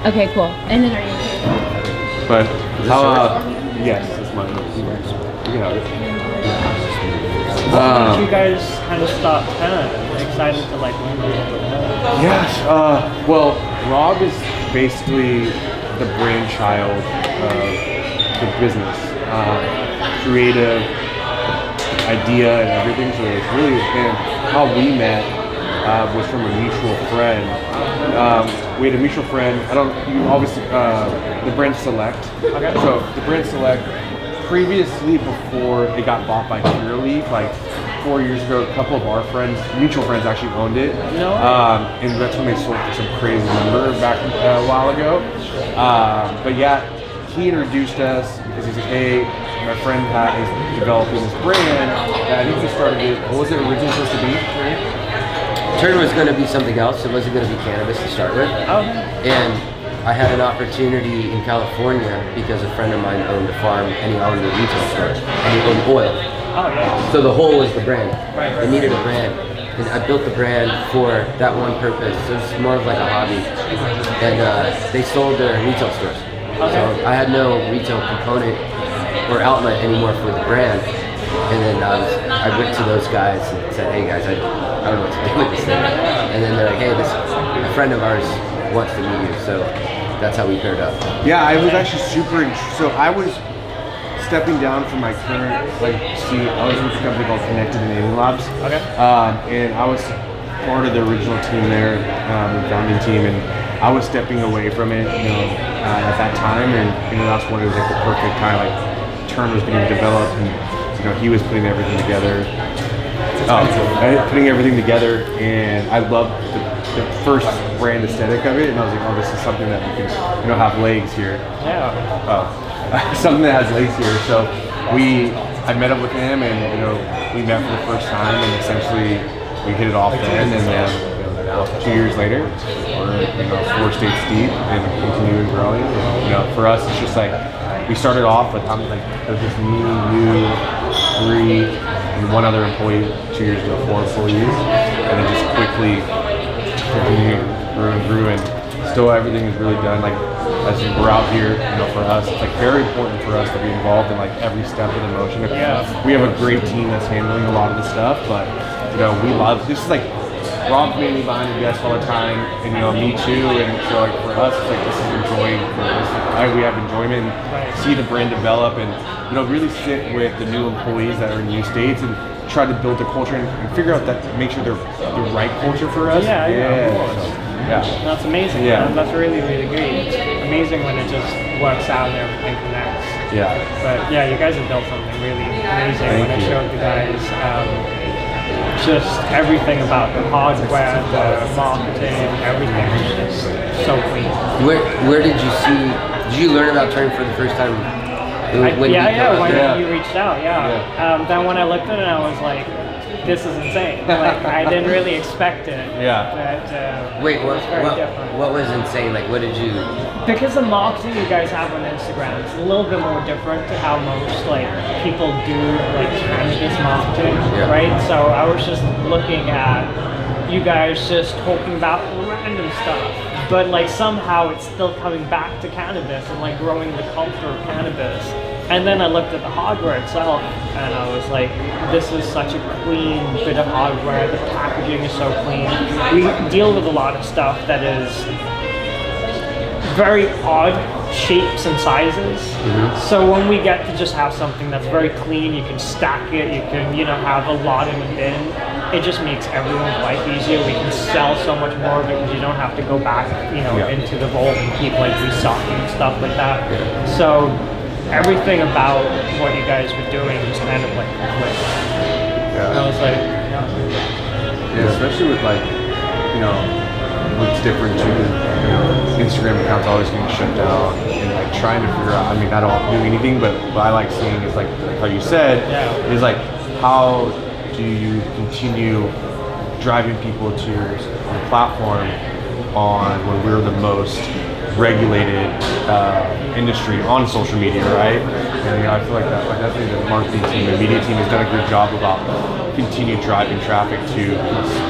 Okay, cool. And then are you okay? But how? Yes, it's mine. You know it. What did you guys kind of start excited to like learn a little bit more? Yes. Well, Rob is basically the brainchild of the business, creative idea and everything. So it's really, and how we met was from a mutual friend. We had a mutual friend. You obviously the brand Select. Okay. So the brand Select, previously before it got bought by Curaleaf, like 4 years ago, a couple of our friends, mutual friends, actually owned it. No. And that's when they sold for some crazy number back a while ago. But yeah, he introduced us because he's like, hey, my friend is developing this brand. I think he started it. What was it originally supposed to be? Turn was going to be something else. It wasn't going to be cannabis to start with. Okay. And I had an opportunity in California because a friend of mine owned a farm and he owned a retail store and he owned oil. Oh yeah. So the whole is the brand. Right. They needed a brand. And I built the brand for that one purpose. So it's more of like a hobby. And they sold their retail stores. Okay. So I had no retail component or outlet anymore for the brand. And then I went to those guys and said, hey guys, I don't know what to do with this thing. And then they're like, hey, a friend of ours wants to meet you. So that's how we paired up. Yeah, I was actually super so I was stepping down from my current seat. I was with a company called Connected Enabling Labs. Okay. And I was part of the original team there, the founding team, and I was stepping away from it, at that time, and that's when it was like the perfect time. Like Turn was getting developed, and he was putting everything together. Putting everything together, and I loved the first brand aesthetic of it, and I was like, oh, this is something that we can, have legs here. Yeah. Something that has legs here. So I met up with him, and we met for the first time, and essentially we hit it off then, and then now 2 years later, we're 4 states deep and continuing growing. And, for us, it's just like we started off with there's just me, you, 3, and 1 other employee. 2 years ago, 4 employees, and then just quickly continued, grew, and still everything is really done. Like as we're out here, for us, it's like very important for us to be involved in like every step of the motion. Yeah. We have a great team that's handling a lot of the stuff, but we love this. Is like Rob's mainly behind the desk all the time, and me too. And so like for us, it's like this is enjoying. We have enjoyment, and see the brand develop, and really sit with the new employees that are in new states and try to build the culture and figure out make sure they're the right culture for us. Yeah. Of course. Yeah. That's amazing. Yeah. That's really, really great. It's amazing when it just works out and everything connects. Yeah. But yeah, you guys have built something really amazing. When I showed you guys just everything about the hardware, the marketing, everything is just so clean. Where did you see? Did you learn about Turn for the first time? When you reached out, then when I looked at it, I was like, this is insane. Like I didn't really expect it. Yeah. But, Wait, different. What was insane? Like, what did you? Because the marketing you guys have on Instagram is a little bit more different to how most people do cannabis marketing, right? So I was just looking at you guys just talking about random stuff, but somehow it's still coming back to cannabis and growing the culture of cannabis. And then I looked at the hardware itself, and I was like, this is such a clean bit of hardware. The packaging is so clean. We deal with a lot of stuff that is very odd shapes and sizes. Mm-hmm. So when we get to just have something that's very clean, you can stack it, you can have a lot in a bin, it just makes everyone's life easier. We can sell so much more of it because you don't have to go back into the vault and keep restocking and stuff like that. Yeah. So everything about what you guys were doing just kind of clicked. Yeah. And I was like, yeah, especially with what's different too. Instagram accounts always getting shut down, and trying to figure out. I mean, I don't do anything, but what I like seeing is like how you said, is how do you continue driving people to your platform when we're the most regulated industry on social media, right? And I feel like that, definitely the marketing team, the media team has done a good job about continue driving traffic to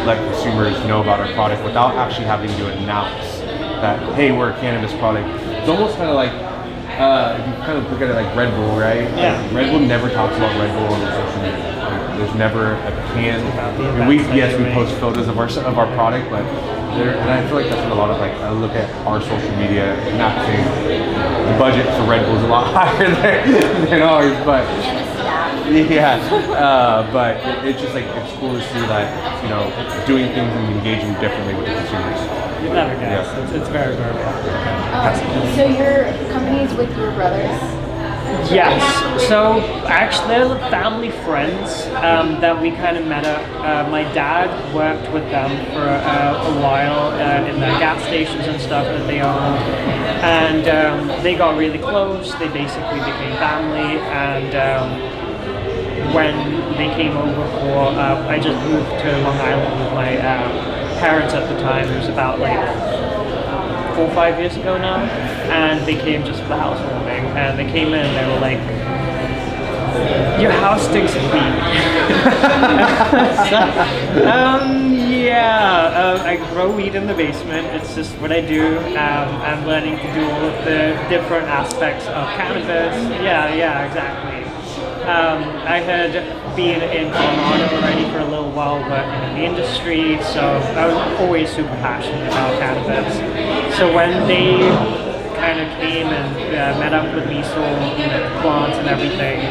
let consumers know about our product without actually having to announce that, hey, we're a cannabis product. It's almost kind of like, if you kind of look at it like Red Bull, right? Yeah. Like Red Bull never talks about Red Bull on their social media. Like, there's never a can. the I mean, events yes, that we you post photos of our product, but and I feel like that's what a lot of like, I look at our social media, not saying the budget for Red Bull is a lot higher than ours, but And the staff. yeah, but it's just like, it's cool to see that, you know, doing things and engaging differently with the consumers. You never guess. Yeah. It's very, very well. So your company's with your brothers? Yes. So actually, they're family friends that we kind of met up. My dad worked with them for a while in the gas stations and stuff that they owned, and they got really close. They basically became family, and when they came over for, I just moved to Long Island with my parents at the time. It was about like 4 or 5 years ago now, and they came just for the housewarming, and they came in and they were like, your house stinks of weed. I grow weed in the basement. It's just what I do. I'm learning to do all of the different aspects of cannabis. Yeah, exactly. I had been in Colorado already for a little while working in the industry, so I was always super passionate about cannabis. So when they kind of came and met up with me, saw the plants and everything,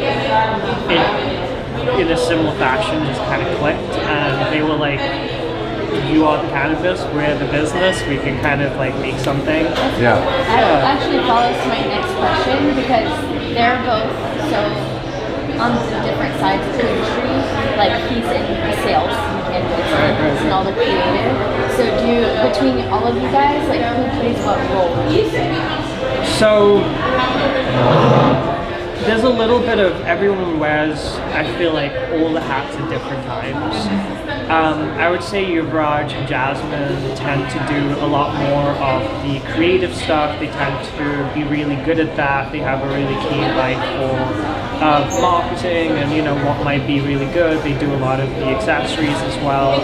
in a similar fashion just kind of clicked, and they were like, you are the cannabis, we're the business, we can kind of like make something. Yeah. That actually follows to my next question, because they're both so on different sides of the industry. Like, he's in the sales and all the creative. So between all of you guys, like, who plays what role? So there's a little bit of, everyone wears, I feel like, all the hats at different times. I would say Yuvraj and Jasmine tend to do a lot more of the creative stuff. They tend to be really good at that. They have a really keen eye for marketing and, you know, what might be really good. They do a lot of the accessories as well.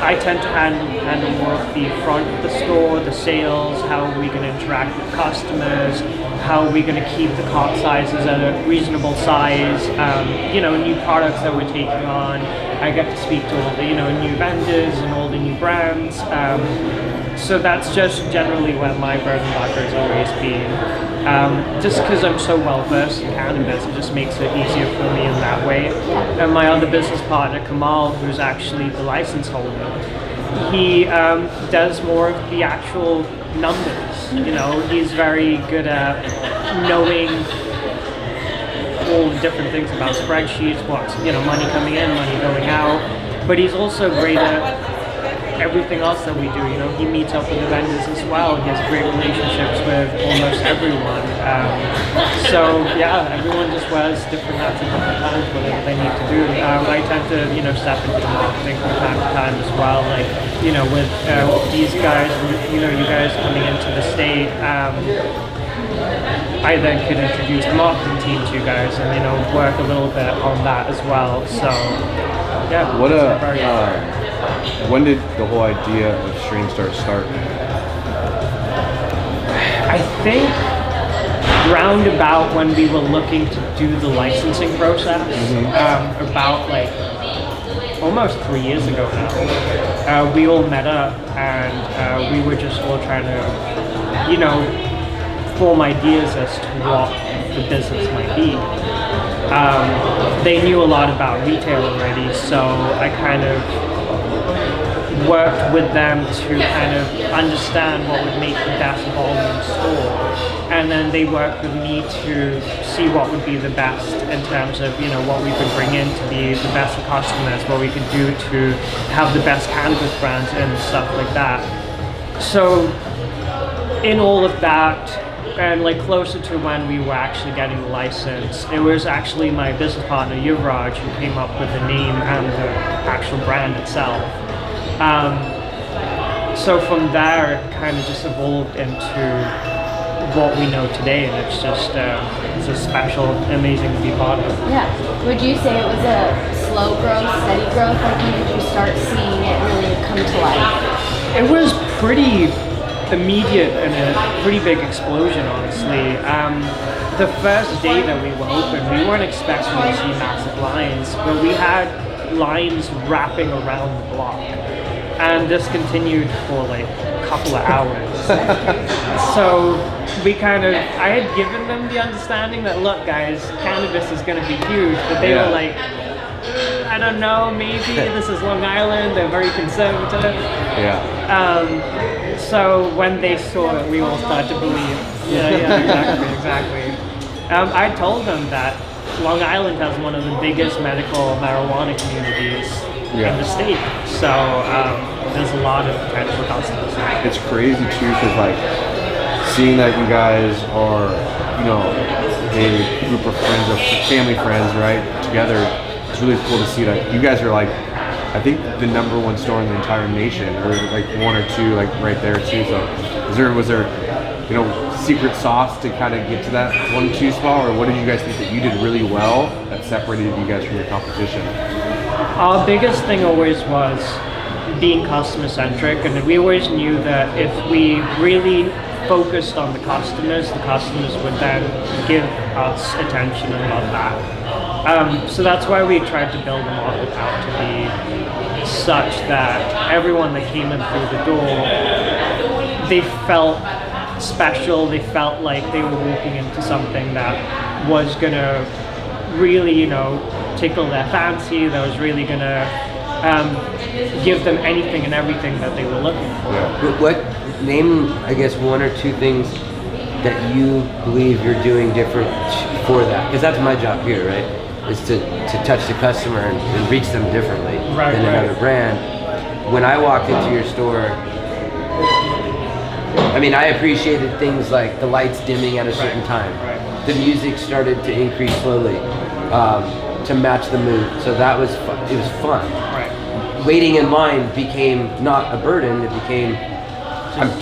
I tend to handle more of the front of the store, the sales, how are we going to interact with customers, how are we going to keep the cart sizes at a reasonable size, you know, new products that we're taking on. I get to speak to all the, you know, new vendors and all the new brands. So that's just generally where my bread and butter has always been. Just because I'm so well versed in cannabis, it just makes it easier for me in that way. And my other business partner, Kamal, who's actually the license holder, he does more of the actual numbers. You know, he's very good at knowing all the different things about spreadsheets, what's, you know, money coming in, money going out. But he's also great at everything else that we do. You know, he meets up with the vendors as well. He has great relationships with almost everyone. So yeah, everyone just wears different hats at different times, whatever they need to do. I tend to, you know, step into the marketing from time to time as well. Like, you know, with these guys, you know, you guys coming into the state, I then could introduce the marketing team to you guys and, you know, work a little bit on that as well. So yeah. When did the whole idea of Stream start? I think roundabout when we were looking to do the licensing process, about like almost 3 years ago now, we all met up and we were just all trying to, you know, form ideas as to what the business might be. They knew a lot about retail already, so I kind of worked with them to kind of understand what would make the best volume store, and then they worked with me to see what would be the best in terms of, you know, what we could bring in to be the best for customers, what we could do to have the best cannabis brands and stuff like that. So in all of that, and like closer to when we were actually getting the license, it was actually my business partner Yuvraj who came up with the name and the actual brand itself. So from there, it kind of just evolved into what we know today, and it's just it's a special, amazing to be part of. Yeah. Would you say it was a slow growth, steady growth? Like, when did you start seeing it really come to life? It was pretty immediate and a pretty big explosion, honestly. The first day that we were open, we weren't expecting to see massive lines, but we had lines wrapping around the block. And this continued for like a couple of hours. So I had given them the understanding that, look guys, cannabis is going to be huge, but they were like, I don't know, maybe this is Long Island, they're very conservative. So when they saw it, we all started to believe. Exactly. I told them that Long Island has one of the biggest medical marijuana communities in the state. So there's a lot of potential customers. It's crazy too, because like seeing that you guys are, you know, a group of friends, of family friends, right, together. It's really cool to see that you guys are like, I think the #1 store in the entire nation, or like 1 or 2, like right there too. So was there, you know, secret sauce to kind of get to that 1-2 spot, or what did you guys think that you did really well that separated you guys from your competition? Our biggest thing always was being customer centric, and we always knew that if we really focused on the customers would then give us attention and love that. So that's why we tried to build the model out to be such that everyone that came in through the door, they felt special, they felt like they were walking into something that was gonna really, you know, tickle their fancy, that was really gonna give them anything and everything that they were looking for. What name, I guess, 1 or 2 things that you believe you're doing different for that? Because that's my job here, right? Is to touch the customer and reach them differently than another brand. When I walked into your store, I mean, I appreciated things like the lights dimming at a certain time. The music started to increase slowly to match the mood. So that was it was fun. Waiting in line became not a burden. It became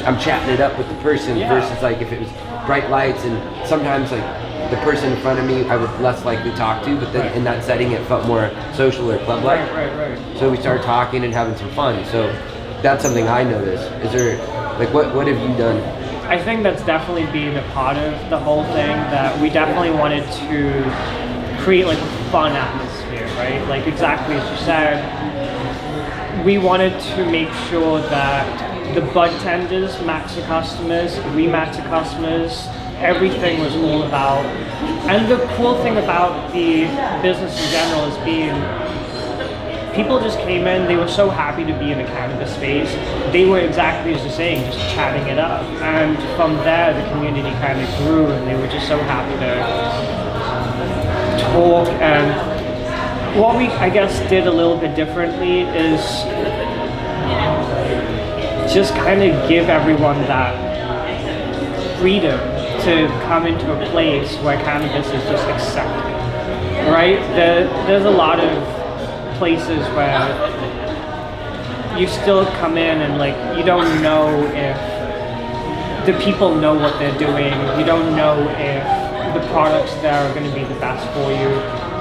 I'm chatting it up with the person versus like if it was bright lights, and sometimes like the person in front of me I would less likely talk to, but then in that setting it felt more social or club-like. So we started talking and having some fun. So that's something I noticed. Is there, like, what have you done? I think that's definitely been a part of the whole thing, that we definitely wanted to create like a fun atmosphere, right? Like exactly as you said, we wanted to make sure that the bud tenders match the customers, we match the customers, everything was all about, and the cool thing about the business in general is being, people just came in, they were so happy to be in a cannabis space. They were exactly as you're saying, just chatting it up. And from there, the community kind of grew, and they were just so happy to talk. And what we, I guess, did a little bit differently is just kind of give everyone that freedom to come into a place where cannabis is just accepted, right? There's a lot of places where you still come in and like you don't know if the people know what they're doing, you don't know if the products there are going to be the best for you,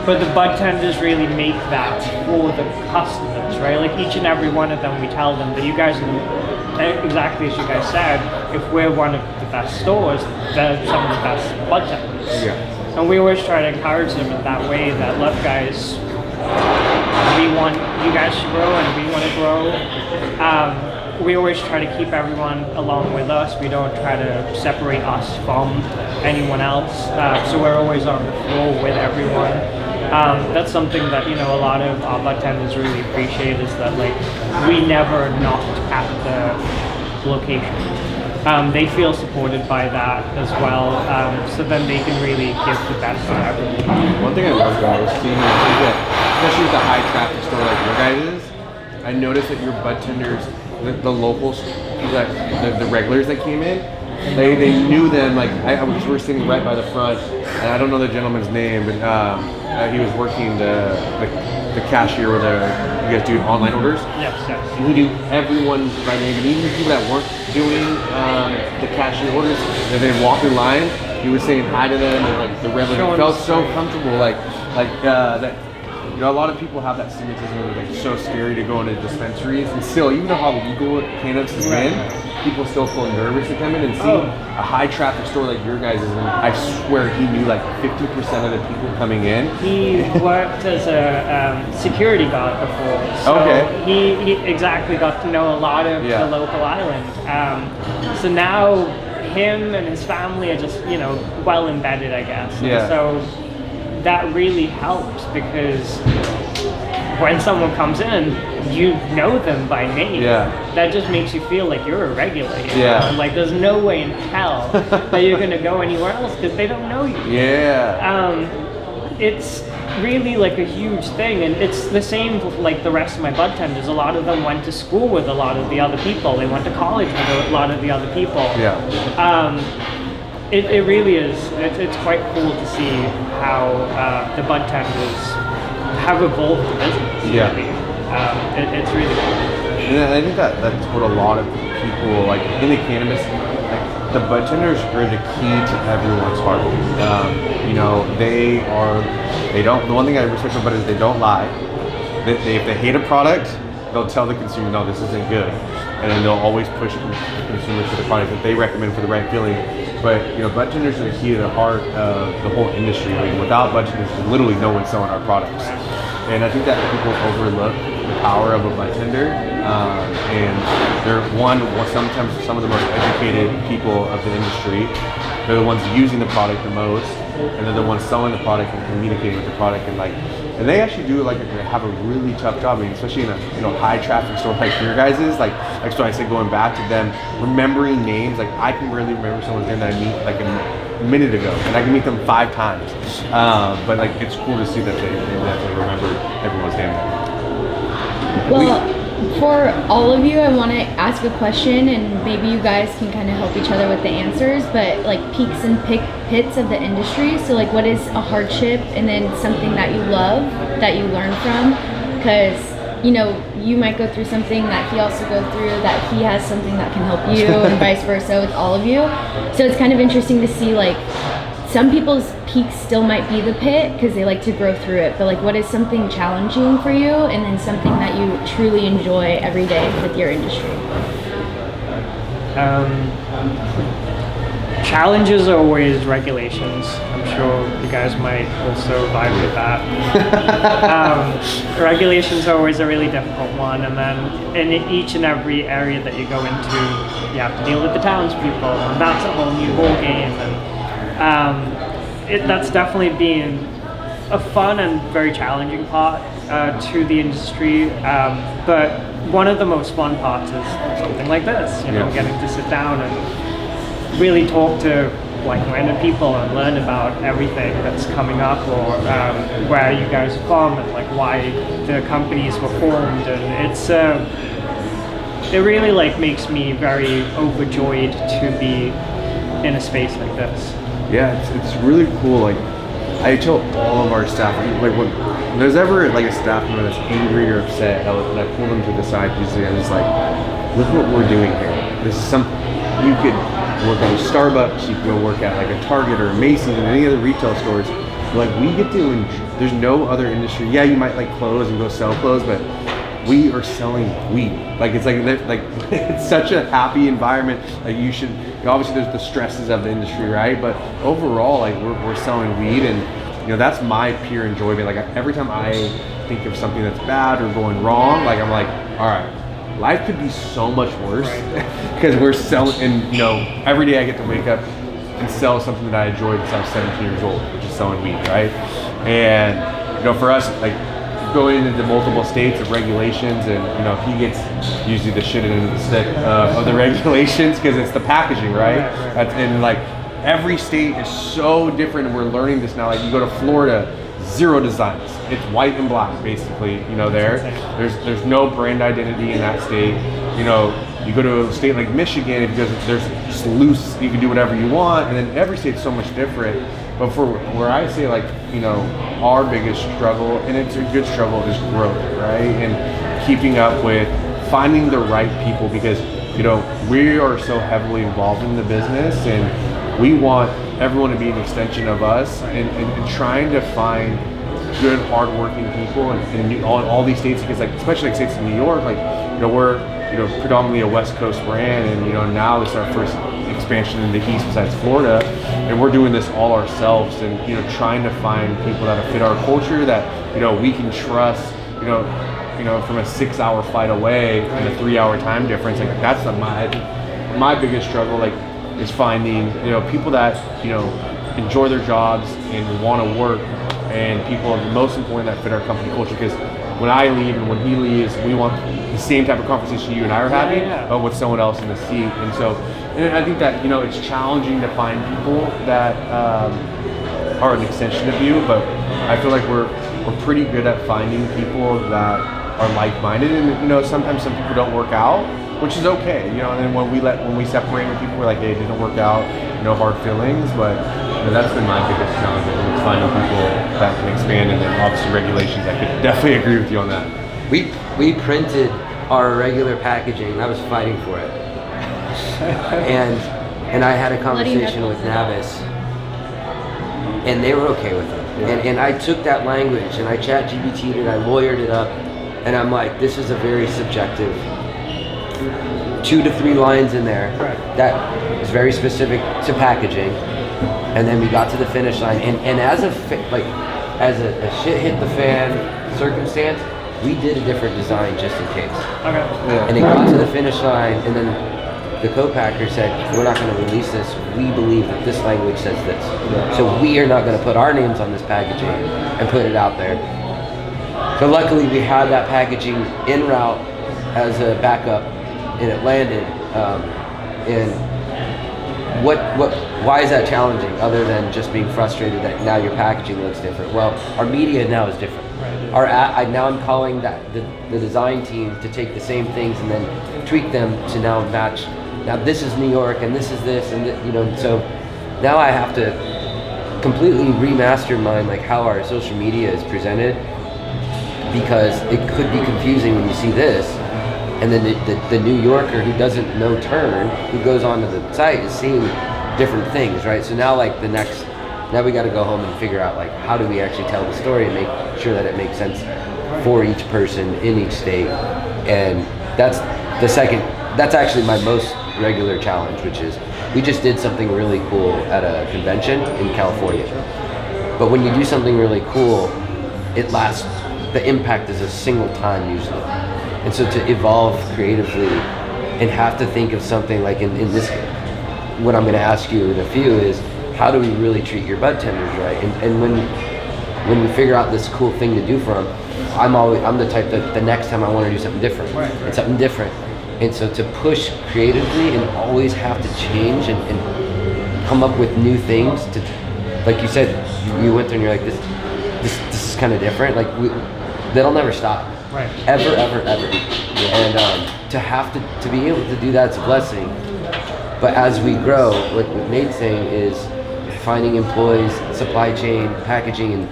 but the bud tenders really make that for the customers, right? Like each and every one of them, we tell them that you guys are exactly as you guys said, if we're one of the best stores, they're some of the best bud tenders. And we always try to encourage them in that way, that look guys, we want you guys to grow and we want to grow. We always try to keep everyone along with us. We don't try to separate us from anyone else. So we're always on the floor with everyone. That's something that, you know, a lot of our bud tenders really appreciate, is that like we never knocked at the location. They feel supported by that as well, so then they can really give the best to everyone. One thing I love about was seeing that, especially with a high traffic store like your guys' is, I noticed that your bud tenders, the locals, the regulars that came in, they knew them. Like we were sitting right by the front, and I don't know the gentleman's name, but he was working the cashier with you guys do online orders. Yes. He knew everyone by name, and even people that weren't doing the cashier orders, and they walked in line, he was saying hi to them, and like the regular felt so comfortable, like that. you know, a lot of people have that stigmatism of like so scary to go into dispensaries, and still, even though how legal cannabis has been, people still feel nervous to come in and see a high traffic store like your guys' and I swear he knew like 50% of the people coming in. He worked as a security guard before, so he exactly got to know a lot of the local island. So now him and his family are just, you know, well embedded, I guess. And so that really helps because when someone comes in, you know them by name. That just makes you feel like you're a regular. You know? Like there's no way in hell that you're gonna go anywhere else because they don't know you. It's really like a huge thing, and it's the same like the rest of my bud tenders. A lot of them went to school with a lot of the other people. They went to college with a lot of the other people. It really is. It's quite cool to see how the bud tenders have evolved the business. Really. It's really cool. And I think that's what a lot of people like in the cannabis, like the bud tenders are the key to everyone's heart. You know, they don't, the one thing I respect about it is they don't lie. If they hate a product, they'll tell the consumer, no, this isn't good. And then they'll always push consumers to the product that they recommend for the right feeling. But, you know, bud tenders are the key to the heart of the whole industry. Like, without bud tenders, literally no one's selling our products. And I think that people overlook the power of a bud tender. And they're sometimes some of the most educated people of the industry. They're the ones using the product the most, and they're the ones selling the product and communicating with the product, and they actually do have a really tough job. I mean, especially in a high traffic store like your guys's. Like so I said, going back to them, remembering names. Like I can barely remember someone's name that I meet like a minute ago, and I can meet them 5 times. But like it's cool to see that they remember everyone's name. Well, for all of you, I want to ask a question, and maybe you guys can kind of help each other with the answers, but like peaks and pits of the industry. So like what is a hardship, and then something that you love, that you learn from? Because, you know, you might go through something that he also goes through, that he has something that can help you, and vice versa with all of you. So it's kind of interesting to see like some people's peaks still might be the pit because they like to grow through it, but like what is something challenging for you, and then something that you truly enjoy every day with your industry? Challenges are always regulations. I'm sure you guys might also vibe with that. Regulations are always a really difficult one, and then in each and every area that you go into, you have to deal with the townspeople, and that's a whole new ball game. And that's definitely been a fun and very challenging part to the industry. But one of the most fun parts is something like this, you know, getting to sit down and really talk to like-minded people and learn about everything that's coming up, or where you guys are from, and like why the companies were formed. And it really like makes me very overjoyed to be in a space like this. Yeah, it's really cool. Like I tell all of our staff, like when there's ever like a staff member that's angry or upset, and I pull them to the side usually, I'm just like, look what we're doing here. This is something you could work at a Starbucks, you can go work at like a Target or a Macy's and any other retail stores. Like we get to enjoy, there's no other industry. Yeah, you might like clothes and go sell clothes, but we are selling weed. Like it's like it's such a happy environment. Like you should, obviously there's the stresses of the industry, right? But overall, like we're selling weed, and you know that's my pure enjoyment. Like every time I think of something that's bad or going wrong, like I'm like, all right, life could be so much worse because we're selling. And you know, every day I get to wake up and sell something that I enjoyed since I was 17 years old, which is selling weed, right? And you know, for us, like going into multiple states of regulations, and you know, he gets usually the shit into the stick of the regulations because it's the packaging, right? And like every state is so different, and we're learning this now. Like you go to Florida, 0 designs. It's white and black, basically. You know, there's no brand identity in that state. You know, you go to a state like Michigan because there's just loose, you can do whatever you want, and then every state's so much different. But for where I say, like, you know, our biggest struggle, and it's a good struggle, is growth, right? And keeping up with finding the right people, because, you know, we are so heavily involved in the business, and we want everyone to be an extension of us, and trying to find good, hardworking people in all these states, because like especially like states in New York, like we're predominantly a West Coast brand, and now this is our first expansion in the East besides Florida, and we're doing this all ourselves, and trying to find people that fit our culture that we can trust, from a 6-hour flight away and a 3-hour time difference. Like that's my biggest struggle, like is finding people that enjoy their jobs and want to work, and people most important that fit our company culture. Because when I leave and when he leaves, we want the same type of conversation you and I are having, but with someone else in the seat. And so, and I think that it's challenging to find people that are an extension of you, but I feel like we're pretty good at finding people that are like-minded. And sometimes some people don't work out, which is okay. And then when we separate with people, we're like, hey, it didn't work out, no hard feelings. But that's been my biggest challenge, is finding people that can expand, and then obviously regulations. I could definitely agree with you on that. We printed our regular packaging. I was fighting for it, and I had a conversation with Navis, and they were okay with it. And I took that language and I chat GBT'd it, I lawyered it up, and I'm like, this is a very subjective 2 to 3 lines in there that is very specific to packaging. And then we got to the finish line, and as a shit hit the fan circumstance, we did a different design just in case. Okay. Yeah. And it got to the finish line, and then the co-packer said, we're not going to release this. We believe that this language says this. Yeah. So we are not going to put our names on this packaging and put it out there. So luckily we had that packaging en route as a backup, and it landed. Why is that challenging, other than just being frustrated that now your packaging looks different? Well, our media now is different. Now I'm calling that the design team to take the same things and then tweak them to now match. Now this is New York, and this is this, and so now I have to completely remaster how our social media is presented, because it could be confusing when you see this, and then the New Yorker who doesn't know turn, who goes onto the site, is seeing different things, right? So now now we got to go home and figure out how do we actually tell the story and make sure that it makes sense for each person in each state. And that's actually my most regular challenge, which is we just did something really cool at a convention in California. But when you do something really cool, the impact is a single time usually. And so to evolve creatively and have to think of something like in this, what I'm going to ask you in a few is, how do we really treat your bud tenders right? And when we figure out this cool thing to do for them, I'm the type that the next time I want to do something different. It's something different. And so to push creatively and always have to change and come up with new things to, like you said, you went there and you're like, this is kind of different. That'll never stop. Right. Ever. And to be able to do that's a blessing. But as we grow, what Nate's saying is finding employees, supply chain, packaging, and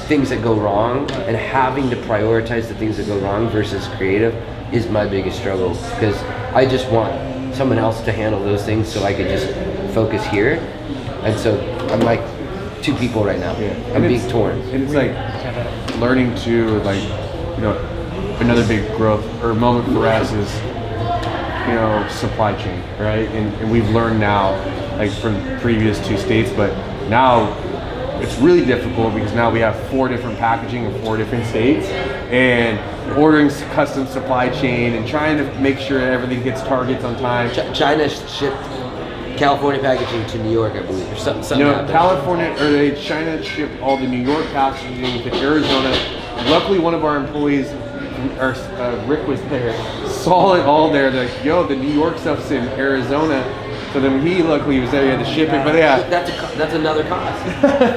things that go wrong, and having to prioritize the things that go wrong versus creative is my biggest struggle, because I just want someone else to handle those things so I can just focus here. And so I'm like 2 people right now. Yeah. I'm being torn. And it's learning to another big growth or moment for us is supply chain, right? And we've learned now, from previous 2 states, but now it's really difficult because now we have 4 different packaging in 4 different states, and ordering custom supply chain and trying to make sure everything hits targets on time. China shipped California packaging to New York, I believe, or something happened. China shipped all the New York packaging to Arizona. Luckily, one of our employees, Rick, was there, saw it all there. They're like, yo, the New York stuff's in Arizona. So then he luckily was there, he had to ship it, but yeah. That's another cost.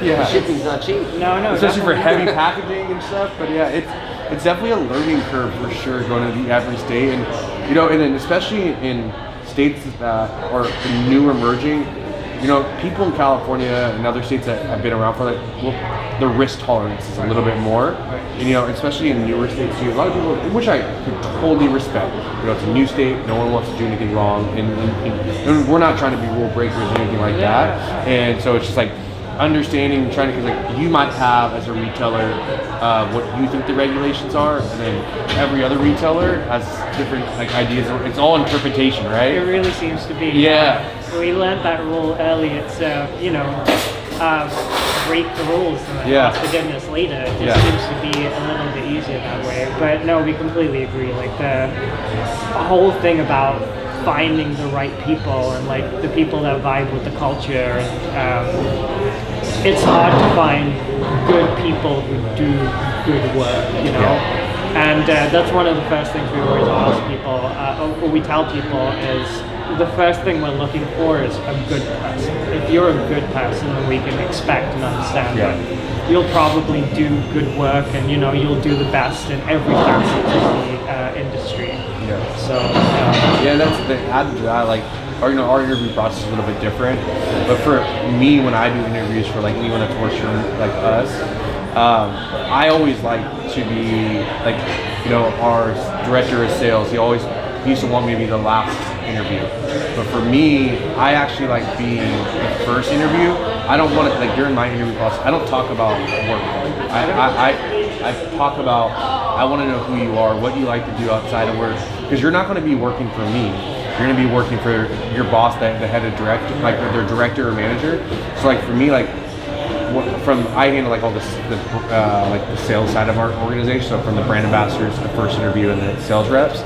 Yeah. Shipping's not cheap. No. Especially for heavy packaging and stuff, but yeah, it's definitely a learning curve for sure going to every state. And, and then especially in states that are new emerging, people in California and other states that have been around for the risk tolerance is a little bit more. And especially in newer states too, a lot of people, which I could totally respect. It's a new state, no one wants to do anything wrong, and we're not trying to be rule breakers or anything like that. And so it's just understanding, trying to, cause like you might have as a retailer what you think the regulations are, and then every other retailer has different like ideas. It's all interpretation, right? It really seems to be. Yeah. We learned that rule early. It's break the rules and then Yeah. ask forgiveness later. It just seems to be a little bit easier that way. But no, we completely agree. Like the whole thing about finding the right people and like the people that vibe with the culture. And it's hard to find good people who do good work, you know. And that's one of the first things we always ask people, or we tell people is the first thing we're looking for is a good person. If you're a good person, then we can expect and understand that you'll probably do good work and you'll do the best in every facet of the industry. Yeah. So that's the thing. I like our interview process is a little bit different. But for me, when I do interviews for like anyone that's works for like us, I always like to be like, our director of sales. He used to want me to be the last interview. But for me, I actually like being the first interview. I don't want to, like during my interview process, I don't talk about work. I talk about, I want to know who you are, what you like to do outside of work. Because you're not going to be working for me. You're going to be working for your boss, the head of director, like their director or manager. So like for me, like I handle like all this, like the sales side of our organization. So from the brand ambassadors, the first interview, and the sales reps.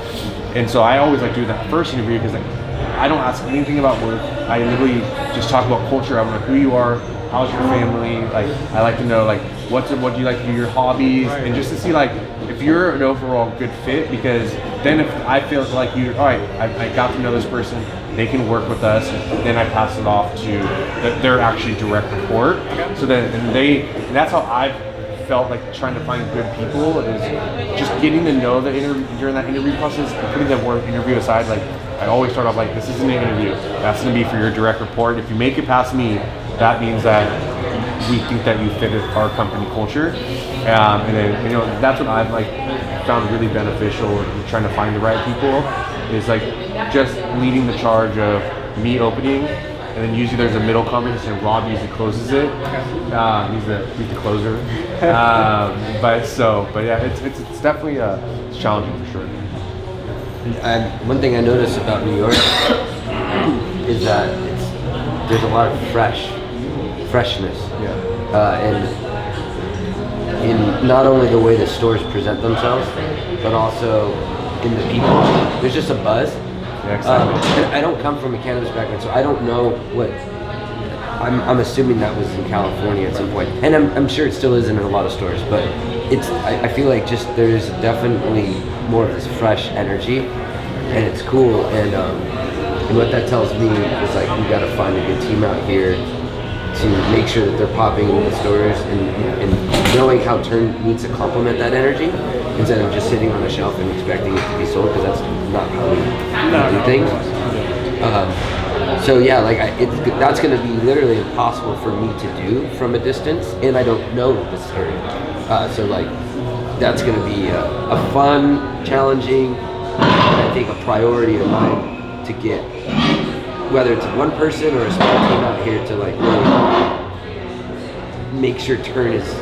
And so I always like do that first interview because like, I don't ask anything about work. I literally just talk about culture. I want to know who you are, how's your family. Like I like to know like what do you like to do, your hobbies, and just to see like if you're an overall good fit. Because then if I feel like all right, I got to know this person, they can work with us. Then I pass it off to their actually direct report. So then and that's how I've felt like trying to find good people is just getting to know the during that interview process, putting that word interview aside. Like I always start off like, this isn't an interview. That's going to be for your direct report. If you make it past me, that means that we think that you fit our company culture. And then that's what I've like found really beneficial in trying to find the right people is like just leading the charge of me opening. And then usually there's a middle conversation. Rob usually closes it. He's the closer. But yeah, it's definitely it's challenging for sure. And one thing I noticed about New York is that there's a lot of freshness. And in not only the way the stores present themselves, but also in the people. There's just a buzz. And I don't come from a cannabis background, so I don't know what. I'm assuming that was in California at some point, and I'm sure it still is in a lot of stores. But I feel like just there's definitely more of this fresh energy, and it's cool. And what that tells me is like we got to find a good team out here to make sure that they're popping into the stores and knowing how Turn needs to complement that energy instead of just sitting on a shelf and expecting it to be sold, because that's not how we do things. So yeah, like that's going to be literally impossible for me to do from a distance, and I don't know this area. So like that's going to be a fun, challenging, and I think a priority of mine to get, whether it's one person or a small team out here to like really make sure Turn is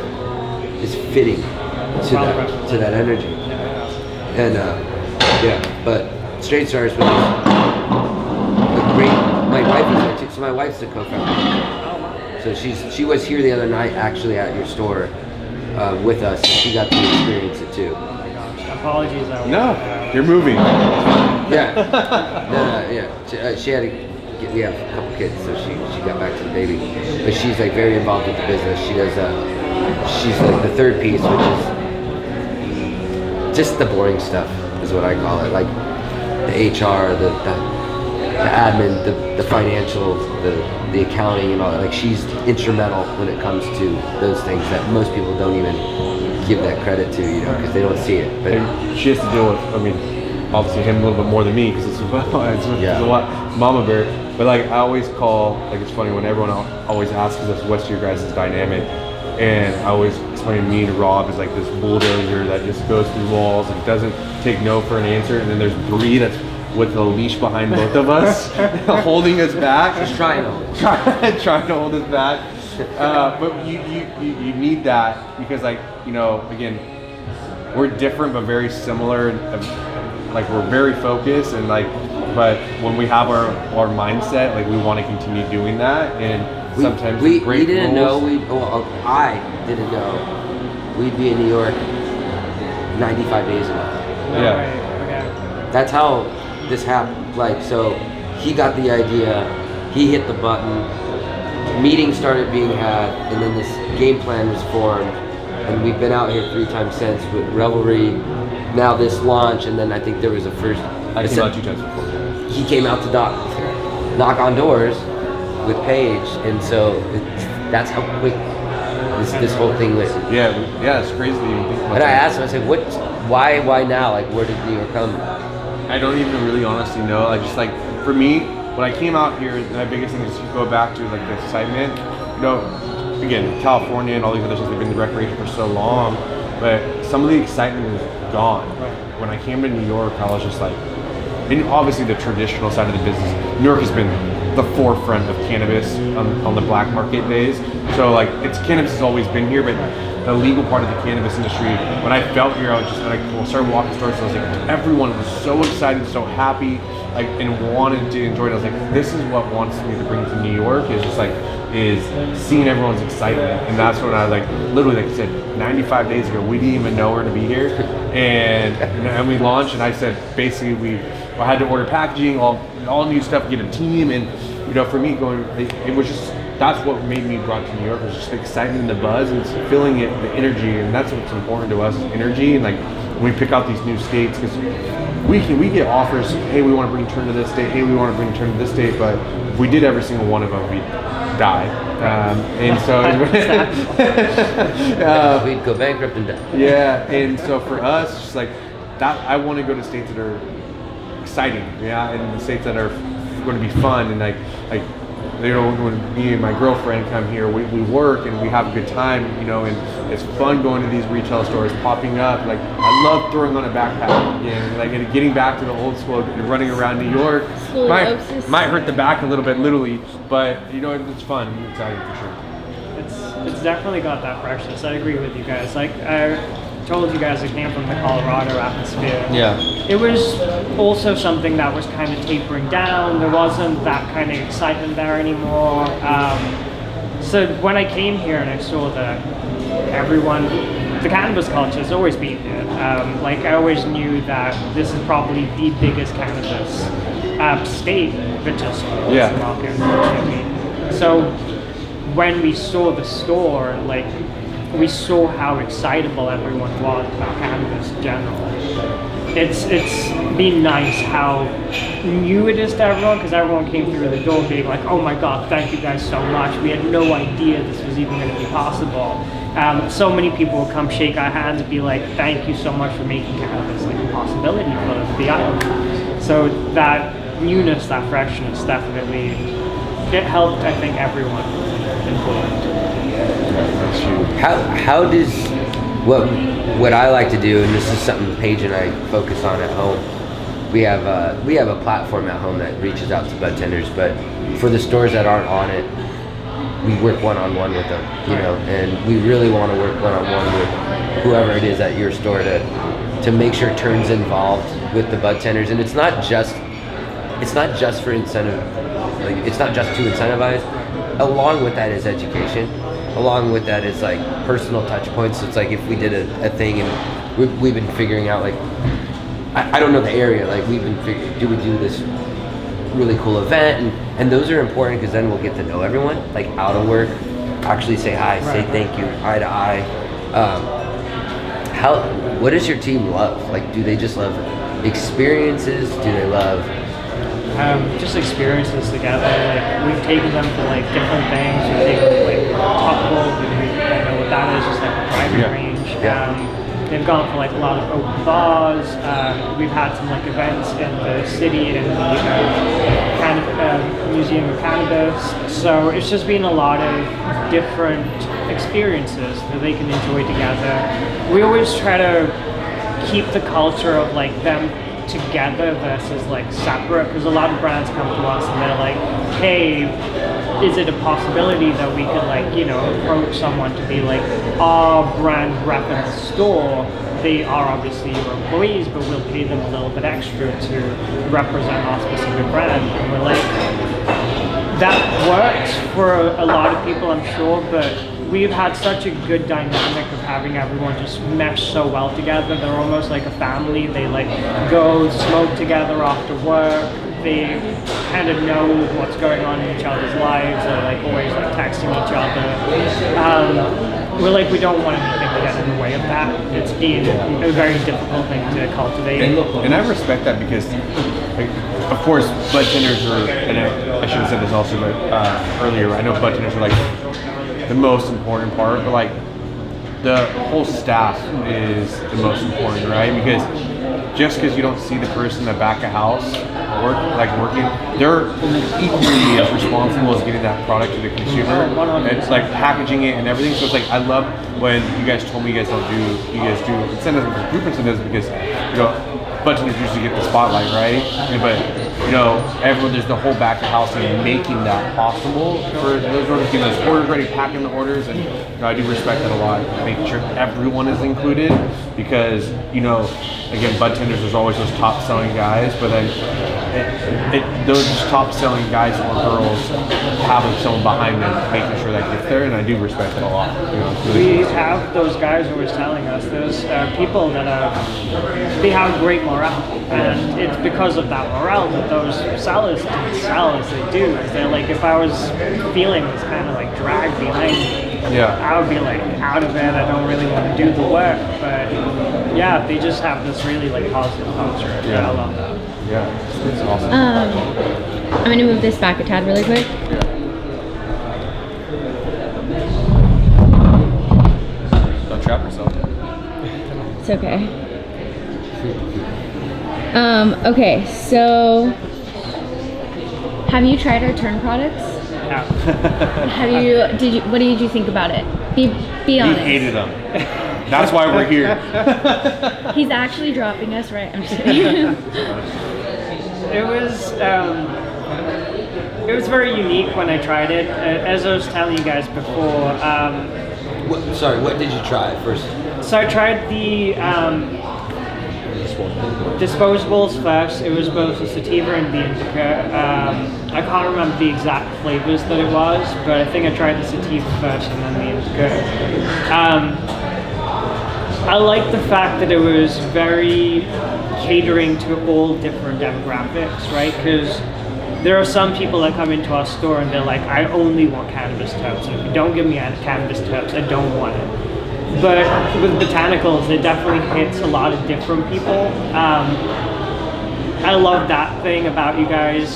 fitting to that energy. And but Straight Stars was a great. My wife is there too, so my wife's the co-founder. So she was here the other night actually at your store with us. And she got to experience it too. Oh my gosh, apologies. No, you're moving. Yeah. She had we have a couple kids, so she got back to the baby. But she's like very involved with the business. She does. She's like the third piece, which is just the boring stuff, is what I call it. Like the HR, the admin, the financial, the accounting, and all that. Like she's instrumental when it comes to those things that most people don't even give that credit to, because they don't see it. But and she has to deal with, I mean, obviously him a little bit more than me, because it's a lot mama bear. But like I always call, like it's funny when everyone always asks us what's your guys' dynamic, and I always explain me and Rob is like this bulldozer that just goes through walls and doesn't take no for an answer, and then there's Bree that's with a leash behind both of us, holding us back. Just trying to hold us back. But you need that because, like, you know, again, we're different but very similar. Like, we're very focused and like, but when we have our mindset, like, we want to continue doing that. And sometimes we break didn't rules. know I didn't know we'd be in New York 95 days ago. No Yeah. way. Okay. That's how this happened. Like, so he got the idea, he hit the button, meetings started being had, and then this game plan was formed. And we've been out here 3 times since with Revelry, now this launch, and then I think there was a first. I came out 2 times before. He came out to knock on doors with Paige, and so that's how quick this whole thing went. Yeah, it's crazy to even think about And I that. asked him, I said, why now? Like, where did New York come? I don't even really honestly know. Like, just like for me, when I came out here, my biggest thing is to go back to like the excitement. You know, again, California and all these other states have been in recreation for so long, but some of the excitement is gone. When I came to New York, I was just like, and obviously the traditional side of the business, New York has been the forefront of cannabis on the black market days. So like, cannabis has always been here, but the legal part of the cannabis industry, when I felt here, I was just like, well, started walking stores, and I was like, everyone was so excited, so happy, like, and wanted to enjoy it. I was like, this is what wants me to bring to New York, is just like, is seeing everyone's excitement. And that's when I like, literally, like I said, 95 days ago, we didn't even know where to be here. And we launched, and I said, basically, I had to order packaging, all new stuff, get a team. And, you know, for me, it was just, that's what made me brought to New York, was just the excitement and the buzz, and it's feeling it, the energy. And that's what's important to us, is energy. And like, when we pick out these new states, because we get offers, hey, we want to bring Turn to this state, hey, we want to bring Turn to this state, but if we did every single one of them, we'd die. And so We'd go bankrupt and die. yeah, and so for us, just like that, I want to go to states that are exciting, yeah, and states that are going to be fun, and like you know, when me and my girlfriend come here, we work and we have a good time, you know, and it's fun going to these retail stores, popping up. Like, I love throwing on a backpack, you know, like, and getting back to the old school and running around New York. Might hurt the back a little bit, literally, but you know, it's fun, it's exciting for sure. It's definitely got that freshness. I agree with you guys. Like, I told you guys, I came from the Colorado atmosphere. Yeah. It was also something that was kind of tapering down. There wasn't that kind of excitement there anymore. So when I came here and I saw that the cannabis culture has always been here. Like, I always knew that this is probably the biggest cannabis state, but just market, unfortunately. So when we saw the store, like, we saw how excitable everyone was about cannabis in general. It's been nice how new it is to everyone, because everyone came through the door being like, oh my god, thank you guys so much. We had no idea this was even going to be possible. So many people will come shake our hands and be like, thank you so much for making cannabis like a possibility for the island. So that newness, that freshness, definitely, it helped, I think, everyone involved. How does what I like to do, and this is something Paige and I focus on at home. We have a platform at home that reaches out to bud tenders, but for the stores that aren't on it, we work one-on-one with them, you know, and we really want to work one-on-one with whoever it is at your store to make sure Turn's involved with the bud tenders. And it's not just for incentive, like, it's not just to incentivize. Along with that is education. Along with that is like personal touch points. So it's like, if we did a thing and we've been figuring out, like, I don't know the area, like, we've been figuring, do we do this really cool event? And those are important, because then we'll get to know everyone, like, out of work, actually say hi, say thank you, eye to eye. What does your team love? Like, do they just love experiences? Do they love just experiences together. Like, we've taken them to like different things. We've taken them to like Topple, I know what that is, just like a private range. They've gone for like a lot of open bars. We've had some like events in the city in the Museum of Cannabis. So it's just been a lot of different experiences that they can enjoy together. We always try to keep the culture of like them together versus like separate, because a lot of brands come to us and they're like, hey, is it a possibility that we could like, you know, approach someone to be like, our brand rep in the store, they are obviously your employees, but we'll pay them a little bit extra to represent our specific brand. And we're like, that works for a lot of people, I'm sure, but we've had such a good dynamic of having everyone just mesh so well together. They're almost like a family. They like go smoke together after work. They kind of know what's going on in each other's lives. They're like always like texting each other. We're like, we don't want anything to get in the way of that. It's been a very difficult thing to cultivate. And I respect that because, like, of course, bud tenders are, and I should have said this also, but earlier, I know bud tenders are like the most important part, but like the whole staff is the most important, right? Because just because you don't see the person in the back of house working, they're equally as responsible as getting that product to the consumer. It's like packaging it and everything. So it's like, I love when you guys told me you guys do incentives, group incentives, because, you know, bud tenders usually get the spotlight, right? But, you know, everyone, there's the whole back of house and making that possible for those orders, getting those orders ready, packing the orders, and, you know, I do respect that a lot, making sure everyone is included, because, you know, again, bud tenders, there's always those top selling guys, but then those top selling guys or girls having someone behind them making sure that gets there, and I do respect it a lot. You know, it's really we have those guys always telling us there's people that they have great morale, and it's because of that morale that those sellers can sell as they do. Because they're like, if I was feeling this kind of like drag behind me, Yeah. I would be like out of it. I don't really want to do the work, but yeah, they just have this really like positive culture. Yeah. I love that. Yeah, it's awesome. I'm gonna move this back a tad really quick. Don't trap yourself. It's okay. Okay, so have you tried our Turn products? Yeah. What did you think about it? Be honest. He hated them. That's why we're here. He's actually dropping us, right? I'm just kidding. It was very unique when I tried it. As I was telling you guys before, What did you try first? so I tried the disposables first. It was both the sativa and the indica. I can't remember the exact flavors that it was, but I think I tried the sativa first and then the indica. I like the fact that it was very catering to all different demographics, right? Because there are some people that come into our store and they're like, I only want cannabis terps, and if you don't give me cannabis terps, I don't want it. But with botanicals, it definitely hits a lot of different people. I love that thing about you guys.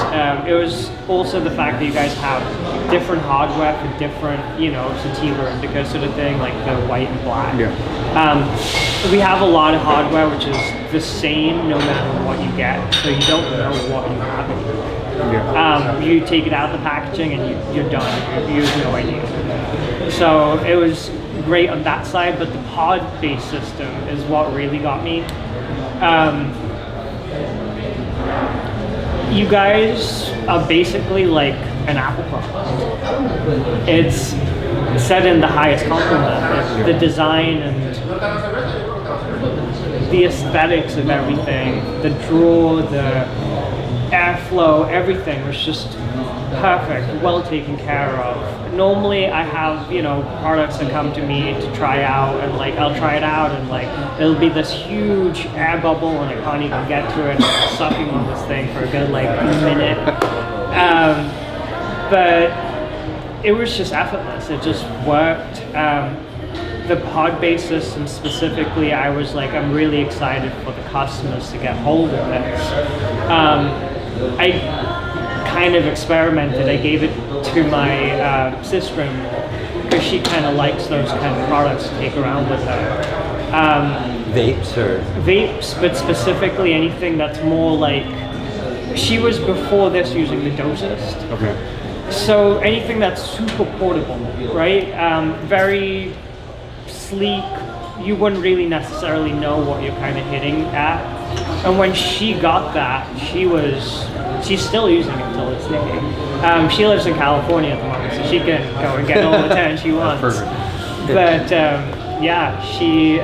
It was also the fact that you guys have different hardware for different, you know, sativa and indica sort of thing, like the white and black. Yeah. We have a lot of hardware which is the same no matter what you get, so you don't know what you have anymore. Yeah. You take it out of the packaging and you're done. You have no idea. So it was great on that side, but the pod-based system is what really got me. You guys are basically like an Apple product. It's said in the highest compliment. The design and the aesthetics of everything, the draw, the airflow, everything was just perfect, well taken care of. Normally I have, you know, products that come to me to try out, and like I'll try it out and like it'll be this huge air bubble and I can't even get to it. I'm sucking on this thing for a good like minute. But it was just effortless. It just worked. The pod-based system specifically, I was like, I'm really excited for the customers to get hold of this. I kind of experimented. I gave it to my sister-in-law because she kind of likes those kind of products to take around with her. Vapes or? Vapes, but specifically anything that's more like, she was before this using the dosist. Okay. So anything that's super portable, right? Very sleek. You wouldn't really necessarily know what you're kind of hitting at. And when she got that, she was she's still using it till this day. She lives in California at the moment, so she can go and get all the tan she wants. Perfect. But yeah, she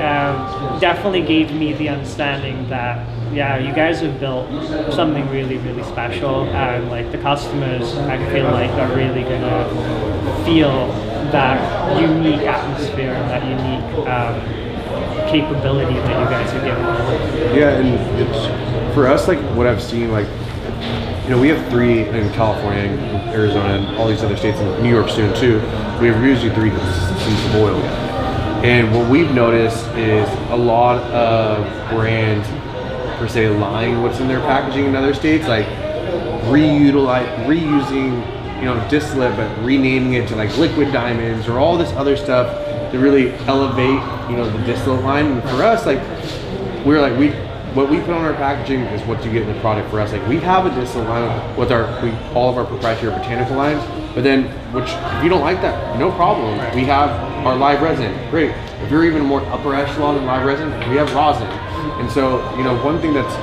definitely gave me the understanding that yeah, you guys have built something really, really special, and like the customers, I feel like are really gonna feel that unique atmosphere and that unique capability that you guys are giving them. Yeah, and it's for us, like what I've seen, like we have 3 in California, and Arizona, and all these other states, and New York soon too. We have usually 3 consistencies of oil. And what we've noticed is a lot of brands, per se, lying what's in their packaging in other states, like reusing, distillate, but renaming it to like liquid diamonds or all this other stuff to really elevate, the distillate line. And for us, like what we put on our packaging is what you get in the product for us. Like we have a distillate line with all of our proprietary botanical lines, but then if you don't like that, no problem. We have our live resin, great. If you're even more upper echelon than live resin, we have rosin. And so, one thing that's,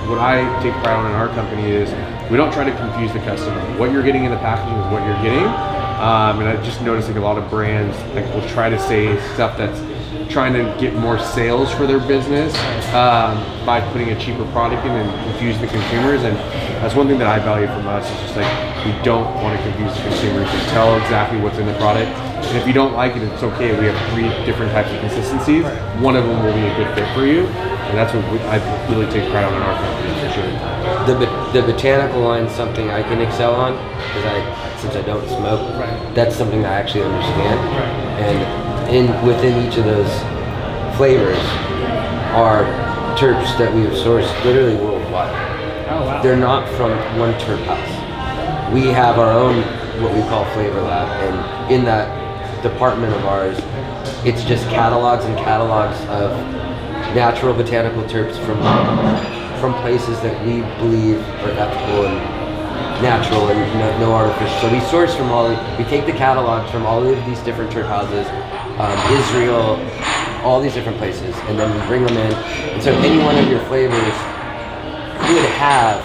what I take pride on in our company is we don't try to confuse the customer. What you're getting in the packaging is what you're getting. And I just noticed like a lot of brands will try to say stuff that's trying to get more sales for their business by putting a cheaper product in and confuse the consumers. And that's one thing that I value from us, is just like we don't want to confuse the consumers. We tell exactly what's in the product. And if you don't like it, it's okay. We have 3 different types of consistencies. One of them will be a good fit for you. And that's what I really take pride on in our company, for sure. The botanical line is something I can excel on, because since I don't smoke, that's something I actually understand. And within each of those flavors are terps that we have sourced literally worldwide. Oh wow. They're not from one terp house. We have our own, what we call flavor lab, and in that department of ours, it's just catalogs and catalogs of natural botanical terps from places that we believe are ethical and natural and no artificial. So we source from we take the catalogs from all of these different terp houses, Israel, all these different places, and then we bring them in. And so any one of your flavors could have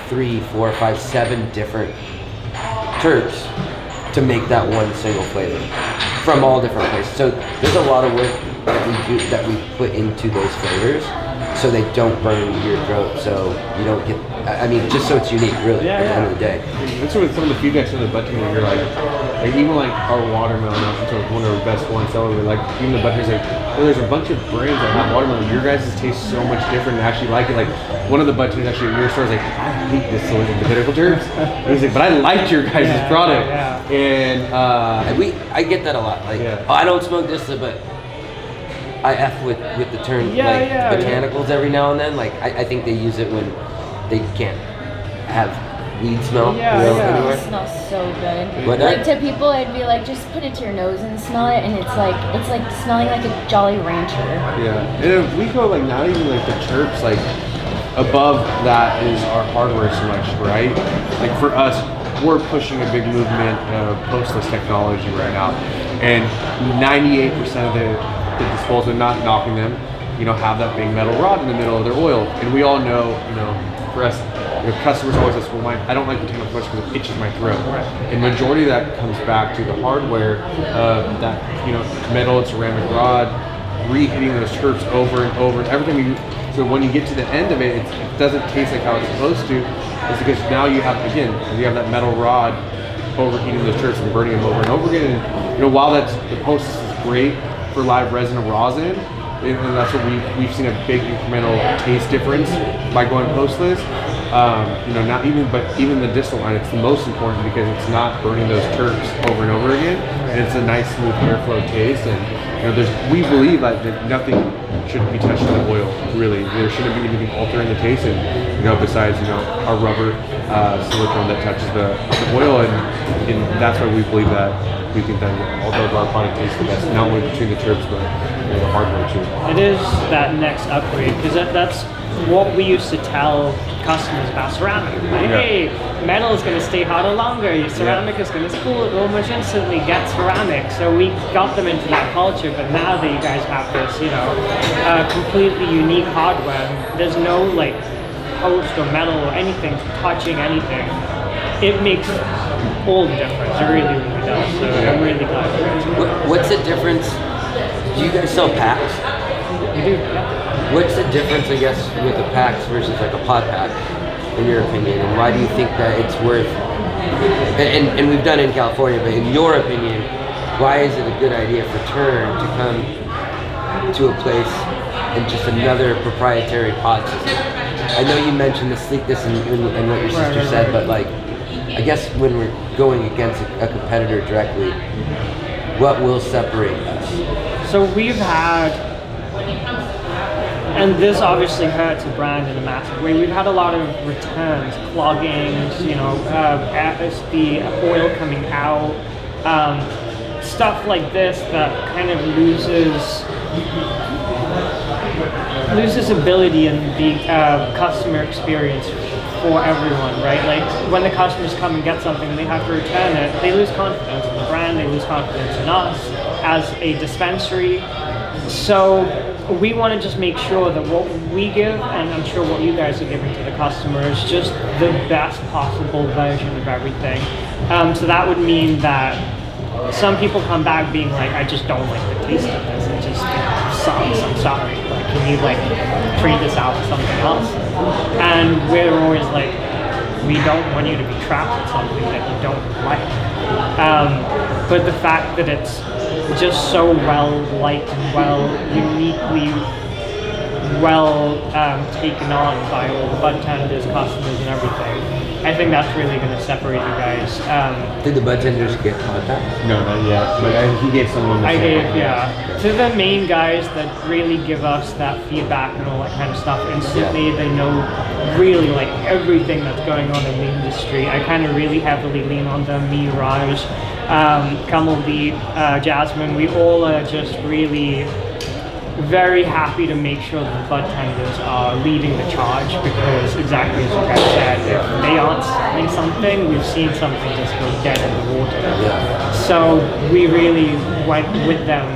3, 4, 5, 7 different terps to make that one single flavor from all different places. So there's a lot of work that we put into those flavors, so they don't burn your throat, so you don't get, just so it's unique, really, at the end of the day. That's what some of the feedback from the button, where you're like even like our watermelon, that's one of our best ones ever. Like even the button's like, there's a bunch of brands that have watermelon. Your guys' taste so much different, and actually like it. Like one of the buttons actually at your store is like, I hate this sort of botanical terps. He's like, but I liked your guys' product. And I get that a lot. Like, I don't smoke distillate, but I F with the term botanicals every now and then. Like I think they use it when they can't have weed smell anywhere. It smells so good. But like to people, it'd be like, just put it to your nose and smell it, and it's like smelling like a Jolly Rancher. Yeah, and if we go like not even like the terps, like above that is our hardware selection, right? Like for us, we're pushing a big movement of postless technology right now, and 98% of the disposal, not knocking them, have that big metal rod in the middle of their oil. And we all know, for us, customers always ask, well, I don't like botanical much because it itches my throat. And majority of that comes back to the hardware of that, metal and ceramic rod, reheating those terps over and over. And everything so when you get to the end of it, it doesn't taste like how it's supposed to. It's because now you have that metal rod overheating those terps and burning them over and over again. And while the postless is great for live resin and rosin, and that's what we've seen a big incremental taste difference by going postless. Not even the distillate line, it's the most important because it's not burning those terps over and over again, and it's a nice smooth airflow taste. And we believe that nothing should be touched in the oil. Really, there shouldn't be anything altering the taste, and besides our rubber silicone that touches the oil, and that's why we believe that. We think that although our product tastes the best, not only between the terps, but the hardware too. It is that next upgrade, because that's what we used to tell customers about ceramic. Like, hey, metal is going to stay hotter longer, your ceramic is going to cool it almost instantly, get ceramic. So we got them into that culture, but now that you guys have this, completely unique hardware, there's no post or metal or anything, touching anything, it makes all the difference. It really, really does. So I'm really glad you guys are. What's the difference? Do you guys sell packs? We do, yeah. What's the difference, I guess, with the packs versus like a pod pack, in your opinion? And why do you think that it's worth, and we've done it in California, but in your opinion, why is it a good idea for Turn to come to a place and just another proprietary pod system? I know you mentioned the sleekness and what your sister said, but like, I guess when we're going against a competitor directly, what will separate us? So we've had, and this obviously hurts a brand in a massive way, we've had a lot of returns, cloggings, you know, the oil coming out, stuff like this that kind of loses ability in the customer experience for everyone, right? Like when the customers come and get something, they have to return it, they lose confidence in the brand, they lose confidence in us as a dispensary. So we want to just make sure that what we give, and I'm sure what you guys are giving to the customer, is just the best possible version of everything. So that would mean that some people come back being like, I just don't like the taste of this, it just sucks, I'm sorry. Like, can you like trade this out with something else? And we're always like, we don't want you to be trapped with something that you don't like. But the fact that it's just so well liked and uniquely taken on by all the bud tenders, customers, and everything, I think that's really going to separate you guys. Did the bud tenders get contact? No, not yet. But he gave someone. I gave, yeah. To the main guys that really give us that feedback and all that kind of stuff instantly. They know really like everything that's going on in the industry. I kind of really heavily lean on them. Me, Raj, Kamaldeep, Jasmine. We all are just really very happy to make sure that the bud tenders are leading the charge, because exactly as you guys said, if they aren't selling something, we've seen something just go dead in the water. Yeah. So we really went with them,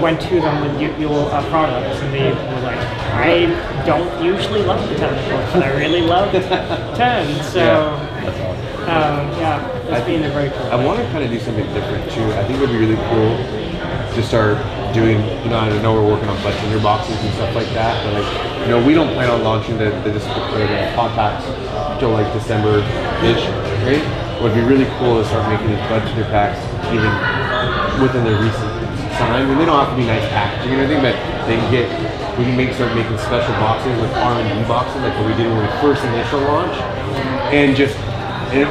went to them with your products, and they were like, I don't usually love the tentacles, but I really love Turn. So it's been a very cool. I want to kind of do something different too. I think it would be really cool to start doing, you know, I know we're working on bud tender boxes and stuff like that, but like, you know, we don't plan on launching the contacts until like December-ish, right? What would be really cool is start making these bud tender packs even within their recent time, and they don't have to be nice packaging or anything, but we can start making special boxes like R&D boxes, like what we did when we first initial launch, and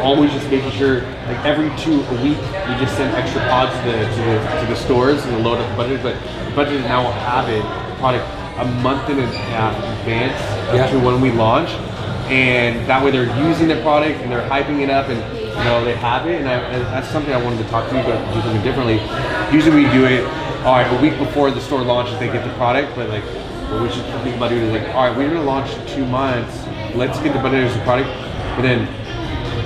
always just making sure, like every a week, we just send extra pods to the stores and load up the budget. But the budget now will have it product a month and a half in advance to when we launch, and that way they're using the product and they're hyping it up, and you know they have it. And that's something I wanted to talk to you about, do something differently. Usually we do it, all right, a week before the store launches, they get the product, but like what we should think about doing is like, all right, we're gonna launch in 2 months. Let's get the bud tenders the product, but then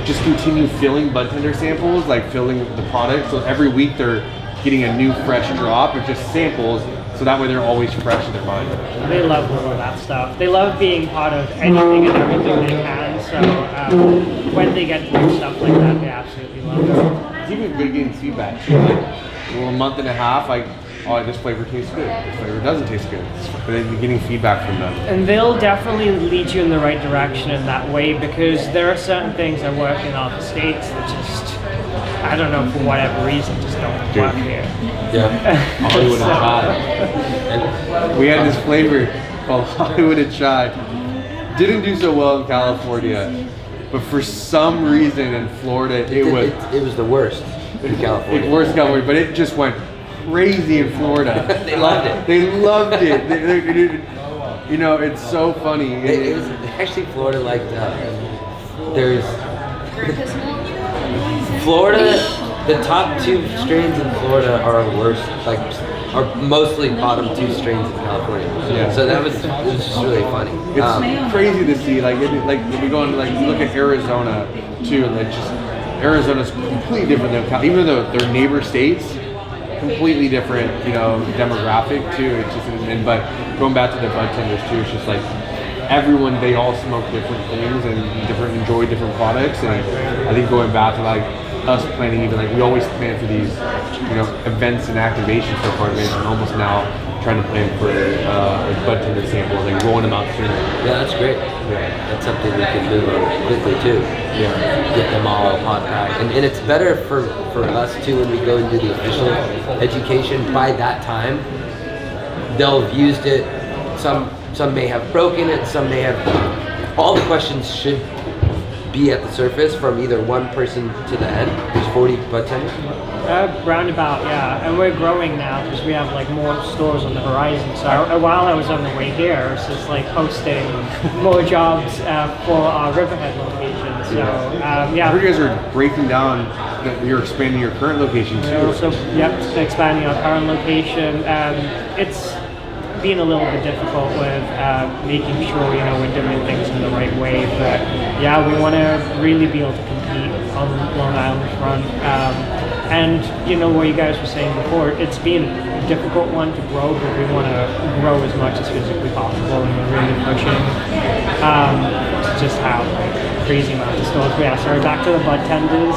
just continue filling bud tender samples, like filling the product. So every week they're getting a new fresh drop of just samples, so that way they're always fresh in their mind. They love all of that stuff. They love being part of anything and everything they can. So when they get to do stuff like that, they absolutely love it. It's even good getting feedback too. Like, a month and a half, like, oh, this flavor tastes good, this flavor doesn't taste good. But then you're getting feedback from them. And they'll definitely lead you in the right direction in that way, because there are certain things that work in other states that just, I don't know, for whatever reason, just don't work here. Yeah. Hollywood and Chai. And we had this flavor called Hollywood and Chai. Didn't do so well in California, but for some reason in Florida, it was the worst in California. Worst in California, but it just went crazy in Florida. They loved it. They loved it. You know, it's so funny. It was actually Florida liked there's Florida. The top 2 strains in Florida are worse. Like are mostly bottom 2 strains in California. Yeah. So it was just really funny. It's crazy to see. Like if we go into you look at Arizona too. Like just Arizona's completely different than even though they're neighbor states. Completely different, you know, demographic too. It's just, but going back to the bud tenders too, it's just like everyone, they all smoke different things and enjoy different products. And I think going back to like us planning, even like we always plan for these, events and activations for apartments, and almost now trying to plan for like bud tender samples, like rolling them out sooner. Yeah, that's great. Yeah. That's something we can do quickly too. Yeah. Get them all pod packed, and it's better for us too when we go and do the official education. By that time, they'll have used it. Some may have broken it. Some may have. All the questions should be at the surface from either one person to the end. There's 40 bud tenders. Roundabout, yeah, and we're growing now because we have like more stores on the horizon. So while I was on the way here, I was just like posting more jobs for our Riverhead location. So I heard you guys are breaking down. You're expanding your current location too. So expanding our current location. It's been a little bit difficult with making sure we're doing things in the right way. But yeah, we want to really be able to compete on Long Island front. And what you guys were saying before, it's been a difficult one to grow, but we want to grow as much as physically possible, and we're really pushing to just have crazy amount of stores. But yeah, sorry, back to the bud tenders.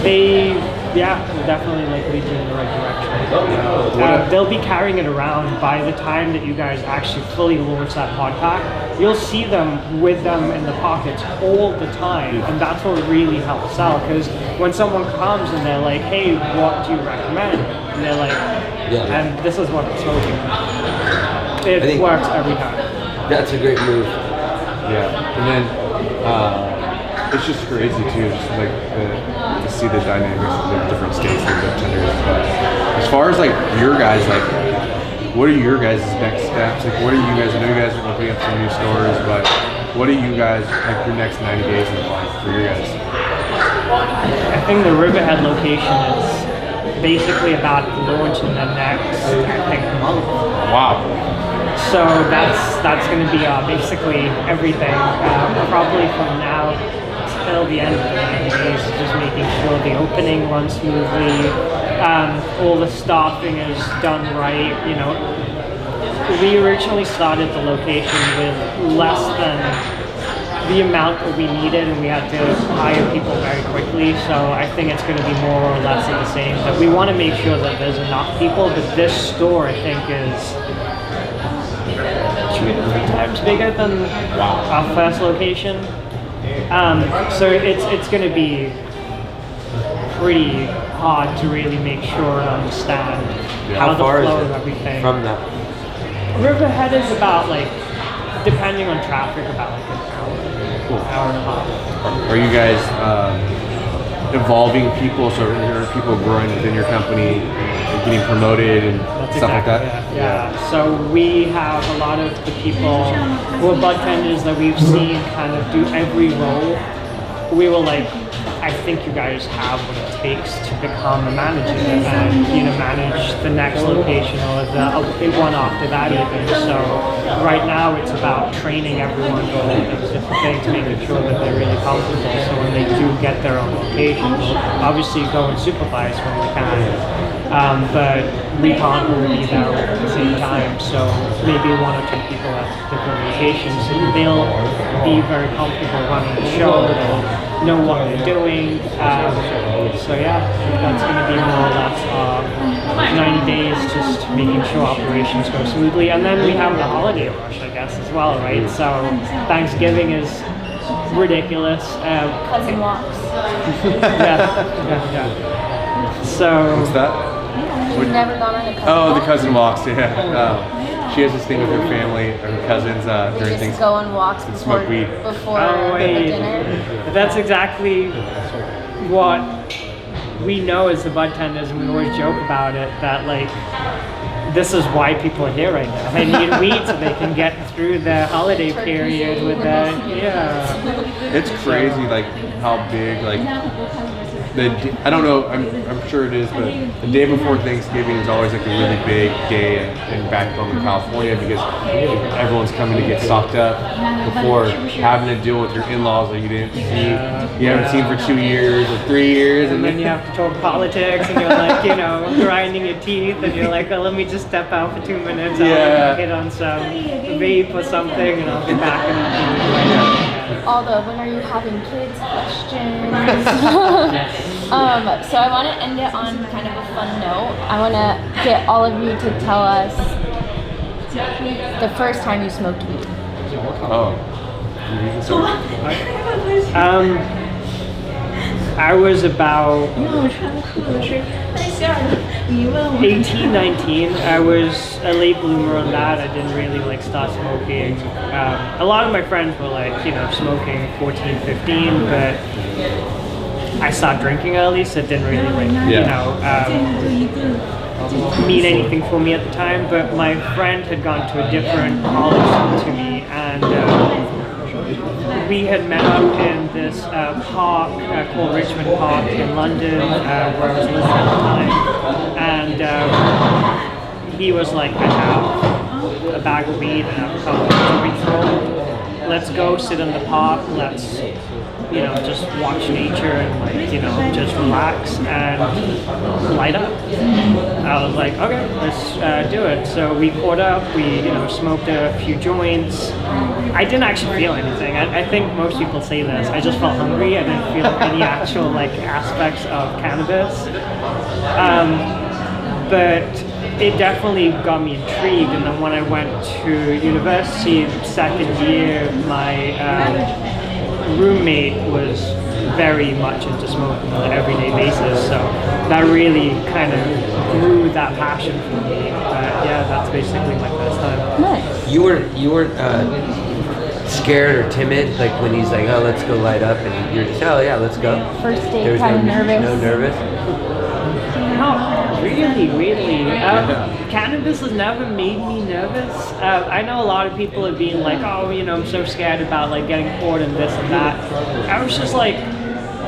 We're definitely like leading in the right direction. They'll be carrying it around by the time that you guys actually fully launch that pod pack. You'll see them with them in the pockets all the time, and that's what really helps sell. Because when someone comes and they're like, "Hey, what do you recommend?" and they're like, "And this is what I'm smoking." It works every time. That's a great move. Yeah, and then it's just crazy too, just like to see the dynamics of the different states and bud tenders. But as far as like your guys, like, what are your guys' next steps? Like, what are you guys? I know you guys are opening up some new stores, but what are you guys like your next 90 days look like for your guys? I think the Riverhead location is basically about to launch in the next, month. Wow. So that's going to be basically everything. Probably from now till the end of the 90 days, just making sure the opening runs smoothly, all the staffing is done right. We originally started the location with less than the amount that we needed, and we had to hire people very quickly. So I think it's going to be more or less of the same. But we want to make sure that there's enough people. But this store, I think, is 2-3 times bigger than our first location. So it's going to be pretty hard to really make sure and understand how the flow of everything. From that? Riverhead is about depending on traffic, about an hour and a half. Are you guys evolving people? So are people growing within your company, getting promoted and stuff like that? Yeah. So we have a lot of the people who are bud tenders that we've seen kind of do every role. We were like, I think you guys have what it takes to become a manager and manage the next location or the one after that even. So right now it's about training everyone on all those different things, making sure that they're really comfortable. So when they do get their own location, we'll obviously go and supervise when we can. But we can't all be there all at the same time. So maybe 1 or 2 people at different locations, and they'll be very comfortable running the show. They'll know what they're doing. So yeah, that's going to be more or less 90 days, just making sure operations go smoothly. And then we have the holiday rush, I guess, as well, right? So Thanksgiving is ridiculous. Cousin walks. Yeah. So What's that? You've never gone on a cousin Oh, the walk? cousin walks. Yeah. She has this thing with her family, her cousins during You things. just go on walks and before smoke weed. the wait. dinner. That's exactly what we know as the bud tenders, and we always joke about it, that this is why people are here right now. They need weed so they can get through the holiday period with that. Yeah. It's crazy, like how big, like I don't know. I'm sure it is, but the day before Thanksgiving is always like a really big day in back home in California because everyone's coming to get stocked up before having to deal with your in-laws that you didn't see, you haven't seen for 2 years or 3 years, And then you have to talk politics, and you're like, you know, grinding your teeth, and you're like, oh, let me just step out for 2 minutes. I'll hit on some vape or something, and I'll be back in a minute. All the when are you having kids questions. So I want to end it on kind of a fun note. I want to get all of you to tell us the first time you smoked weed. Oh. I was about 18, 19. I was a late bloomer on that. I didn't really like start smoking. A lot of my friends were like, you know, smoking 14, 15, but I started drinking early, so it didn't really like, you know, mean anything for me at the time. But my friend had gone to a different college to me, and we had met up in this park called Richmond Park in London, where I was living at the time. And he was like, I have a bag of weed and I have a couple of joints rolled. Let's go sit in the park. Let's, you know, just watch nature and like, you know, just relax and light up. I was like, okay, let's do it. So we caught up. We, you know, smoked a few joints. I didn't actually feel anything. I think most people say this. I just felt hungry. I didn't feel any actual like aspects of cannabis. But it definitely got me intrigued. And then when I went to university, second year, my roommate was very much into smoking on an everyday basis. So that really kind of grew that passion for me. Yeah, that's basically my first time. Nice. You weren't scared or timid, like when he's like, oh, let's go light up, and you're just, oh yeah, let's go. First date, There was kind of nervous. No nervous. No, really. Cannabis has never made me nervous. I know a lot of people have been like, oh, you know, I'm so scared about like getting caught and this and that. I was just like,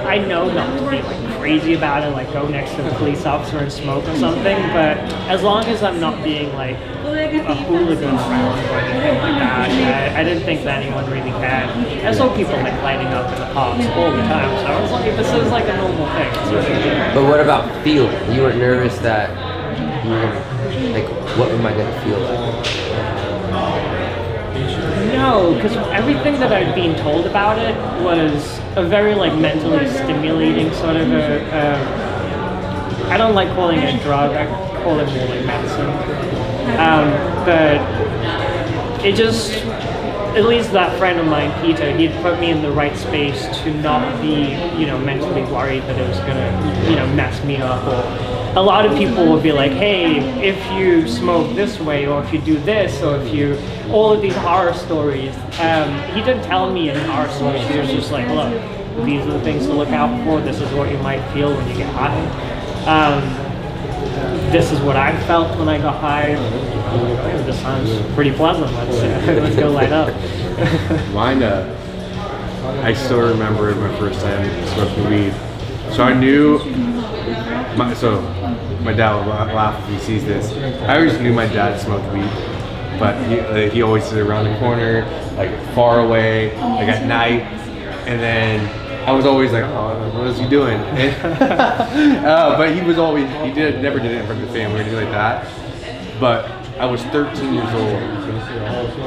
I know not to be like crazy about it, like go next to a police officer and smoke or something, but as long as I'm not being like a hooligan around or anything like that, I didn't think that anyone really cared. I saw people like lighting up in the parks all the time, so I was like, this is like a normal thing. So, But what about feeling? You were nervous that you were gonna, like, what am I gonna feel like? no, because everything that I'd been told about it was a very like mentally stimulating sort of I don't like calling it a drug, I call it more like medicine. But it just, at least that friend of mine, Peter, he'd put me in the right space to not be, you know, mentally worried that it was gonna, you know, mess me up. Or a lot of people would be like, hey, if you smoke this way, or if you do this, or if you, all of these horror stories. He didn't tell me any horror stories. He was just like, look, these are the things to look out for. This is what you might feel when you get high. This is what I felt when I got high. This sounds pretty pleasant. Let's go light up. Mine, I still remember my first time smoking weed. So I knew, my dad will laugh if he sees this. I always knew my dad smoked weed, but he always did it around the corner, like far away, like at night, and then I was always like, oh, what is he doing? And, but he never did it in front of the family or anything like that. But I was 13 years old,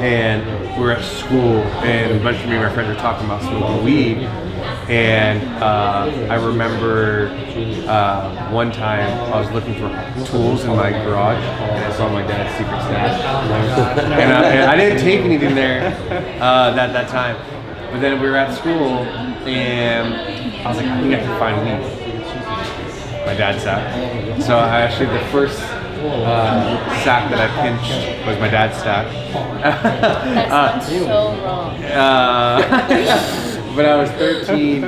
and we were at school, and a bunch of me and my friends were talking about smoking weed. And I remember one time I was looking for tools in my garage, and I saw my dad's secret stash. And I didn't take anything there that time. But then we were at school, and I was like, I think I can find weed. My dad's sack. So the first sack that I pinched was my dad's stack. That sounds so wrong. When I was 13,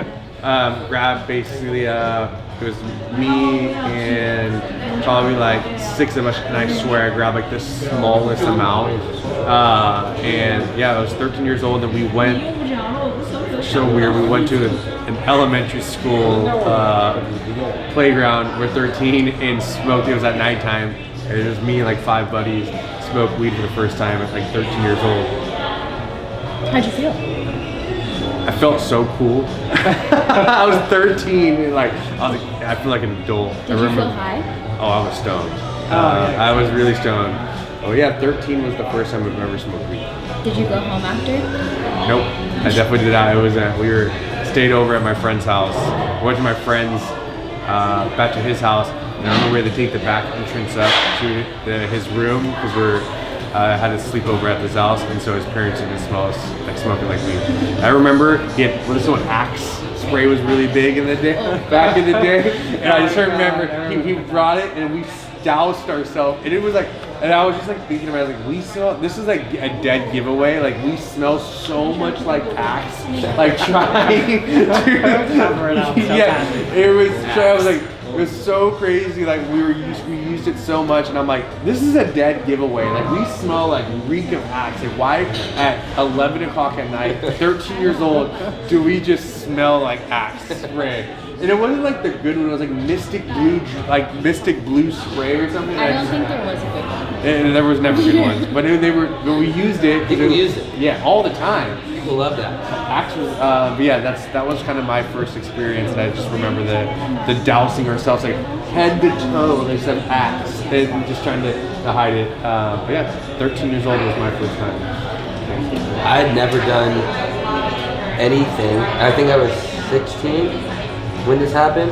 grabbed basically, it was me and probably like 6 of us, and I swear I grabbed like the smallest amount. And yeah, I was 13 years old, and we went so weird. We went to an elementary school playground. We're 13 and smoked. It was at nighttime, and it was me and like 5 buddies smoked weed for the first time at like 13 years old. How'd you feel? I felt so cool. I was 13 and like I feel like an adult. Did you feel high? Oh, I was stoned. I was really stoned. Oh yeah, 13 was the first time I've ever smoked weed. Did you go home after? Nope, I definitely did not. It was we were stayed over at my friend's house. Went to my friend's back to his house, and I remember we had to take the back entrance up to his room because we're had to sleep over at this house, and so his parents didn't smell us like smoking like weed. I remember he had what is it? Axe spray was really big in the day back in the day, and I just remember he brought it and we doused ourselves, and it was like, and I was just like thinking about it, like we smell. This is like a dead giveaway. Like we smell so much like Axe, like trying to cover it up. yeah, it was. So I was like. It was so crazy, like we used it so much, and I'm like, this is a dead giveaway. Like we smell like reek of Axe. Like why at 11 o'clock at night, 13 years old, do we just smell like Axe spray? And it wasn't like the good one. It was like Mystic Blue spray or something. I don't think there was a good one. And there was never good ones, but we used it. People used it. Yeah, all the time. People love that. Actually, but yeah, that was kind of my first experience, and I just remember the dousing ourselves like head to toe, like some Axe, and just trying to hide it. But yeah, 13 years old was my first time. I had never done anything. I think I was 16 when this happened,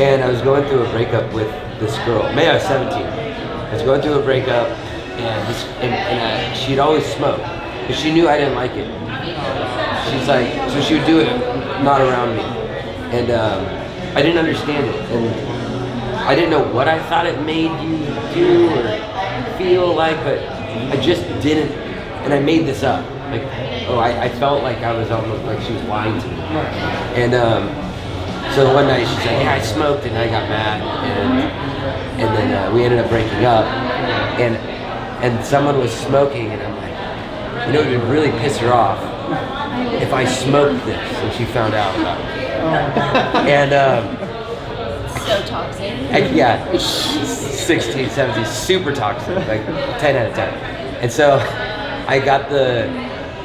and I was going through a breakup with this girl. Maybe I was 17. I was going through a breakup, and she'd always smoke, but she knew I didn't like it. She's like, so she would do it not around me, and I didn't understand it, and I didn't know what I thought it made you do or feel like, but I just didn't, and I made this up. Like, I felt like I was almost like she was lying to me, and so one night she's like, yeah, I smoked, and I got mad, and then we ended up breaking up, and someone was smoking, and I'm like, you know, it would really piss her off if I smoked this, and she found out about it. And So toxic. yeah, 16, 17, super toxic, like 10 out of 10. And so I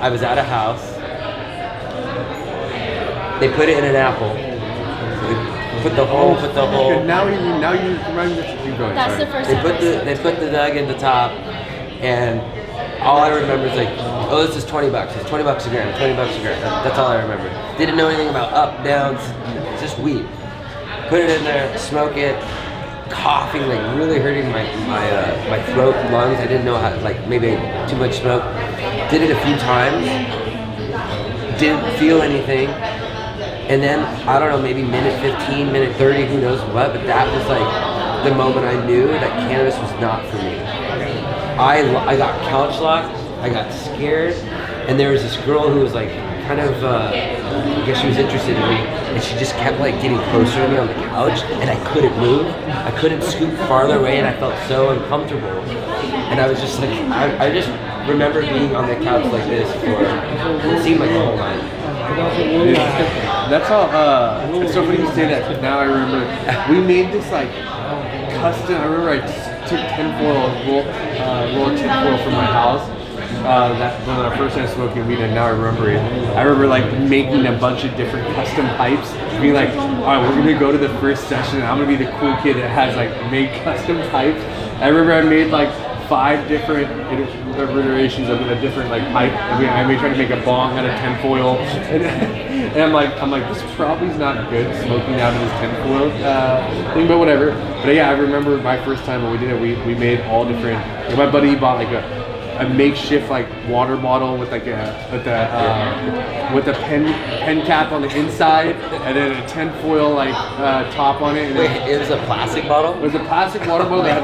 was at a house. They put it in an apple. Put the whole. Now you remind me to keep going. That's sorry. the first They time. put the nug in the top, and all I remember is like, oh, this is $20. It's $20 a gram. $20 a gram. That's all I remember. Didn't know anything about up, down. It's just weed. Put it in there, smoke it, coughing, like really hurting my throat and lungs. I didn't know how, like maybe too much smoke. Did it a few times. Didn't feel anything. And then, I don't know, maybe minute 15, minute 30, who knows what, but that was like the moment I knew that cannabis was not for me. I got couch locked, I got scared, and there was this girl who was like kind of, I guess she was interested in me, and she just kept like getting closer to me on the couch, and I couldn't move. I couldn't scoot farther away, and I felt so uncomfortable. And I was just like, I just remember being on the couch like this for, it seemed like the whole night. That's all. It's so funny you say that. Because now I remember we made this like custom. I remember I took tinfoil, rolled tinfoil from my house. That when I first started smoking weed, and now I remember it. I remember like making a bunch of different custom pipes. Being like, all right, we're gonna go to the first session, and I'm gonna be the cool kid that has like made custom pipes. I remember I made like 5 different iterations of a different like pipe. I made trying to make a bong out of tinfoil, and I'm like, this probably is not good smoking out of this tinfoil thing, but whatever. But yeah, I remember my first time when we did it. We made all different. Like, my buddy bought like a makeshift like water bottle with like with a pen cap on the inside, and then a tinfoil like top on it. And Wait, it was a plastic bottle? it was a plastic water bottle that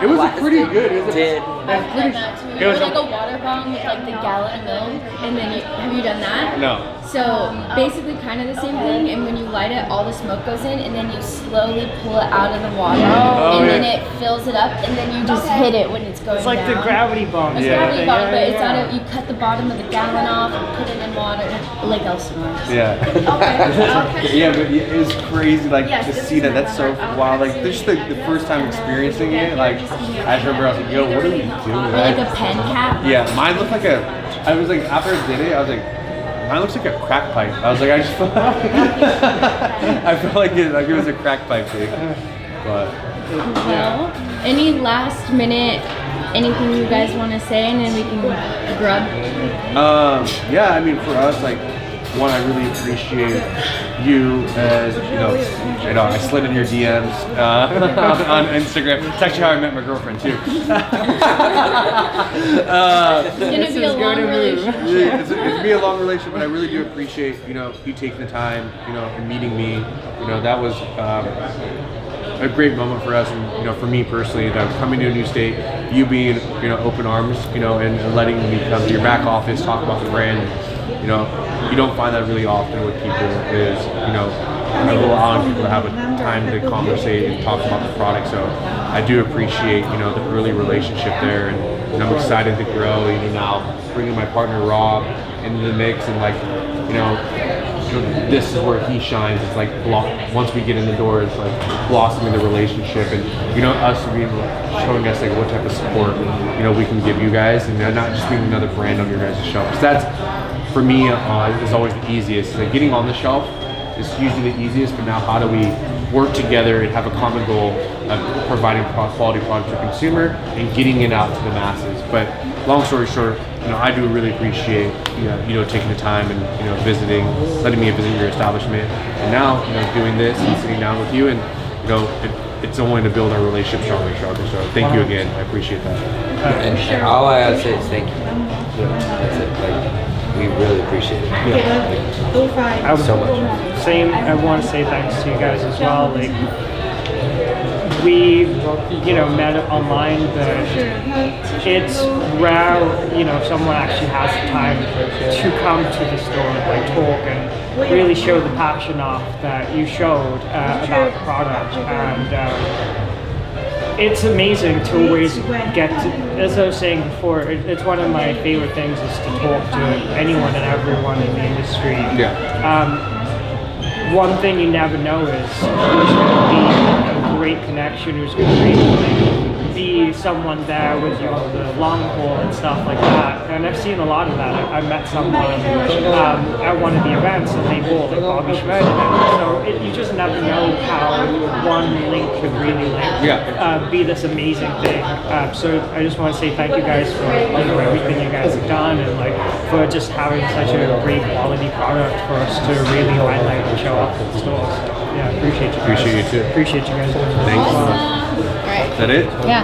it was a pretty good. It was Did I've done that too. It was Or like a water bong with like the gallon of milk, and then have you done that? no. So basically kind of the same thing, and when you light it, all the smoke goes in, and then you slowly pull it out of the water, and then it fills it up, and then you just hit it when it's going It's like down. the gravity bomb. It's Yeah. gravity bomb, but it's yeah. out of, you cut the bottom of the gallon off and put it in water, like Elsinore. Yeah. Yeah, but it was crazy, like, to see that. That's so wild. Like, just the first time experiencing it, like, I remember I was like, yo, what are we doing? Or like a pen cap. Yeah, mine looked like I was like, after I did it, I was like, mine looks like a crack pipe. I was like, I just felt, I felt like it was a crack pipe thing. But, Well, any last minute, anything you guys want to say, and then we can grub? yeah, I mean, for us, like, one, I really appreciate you as, you know, I slid in your DMs on Instagram. It's actually how I met my girlfriend, too. It's gonna be a long relationship. Yeah, it's gonna be a long relationship, but I really do appreciate, you know, you taking the time, you know, and meeting me. You know, that was a great moment for us, and, you know, for me personally, that coming to a new state, you being, you know, open arms, you know, and letting me come to your back office, talk about the brand. You know, you don't find that really often with people, is, you know, kind of allowing people to have a time to conversate and talk about the product. So I do appreciate, you know, the early relationship there, and I'm excited to grow, you know, now bringing my partner Rob into the mix, and, like, you know, this is where he shines. It's like once we get in the door, it's like blossoming the relationship, and, you know, us being, showing us like what type of support, you know, we can give you guys, and not just being another brand on your guys' shelf. 'Cause that's, for me, is always the easiest. Like, getting on the shelf is usually the easiest, but now how do we work together and have a common goal of providing quality product to the consumer and getting it out to the masses? But long story short, you know, I do really appreciate, you know, taking the time and, you know, letting me visit your establishment, and now, you know, doing this and sitting down with you, and, you know, it's only to build our relationship stronger and stronger. So thank you again. I appreciate that. And all I gotta say is thank you. That's it. Like, we really appreciate it. I would- So much. Same. I want to say thanks to you guys as well. Like, we, you know, met online, but it's rare, you know, someone actually has the time to come to the store and, like, talk and really show the passion off that you showed about the product. And it's amazing to always get to, as I was saying before, it's one of my favorite things is to talk to anyone and everyone in the industry. Yeah. One thing you never know is who's going to be a great connection, who's going to be someone there with you on the long haul and stuff like that. And I've seen a lot of that. I met someone at one of the events, and they bought like Bobby Schmidt. So you just never know how one link could really be this amazing thing. So I just want to say thank you guys for, you know, everything you guys have done, and, like, for just having such a great quality product for us to really highlight and show off at the store. So, yeah, appreciate you guys. Appreciate you too. Appreciate you guys doing this. Thanks. All right. Is that it? Yeah.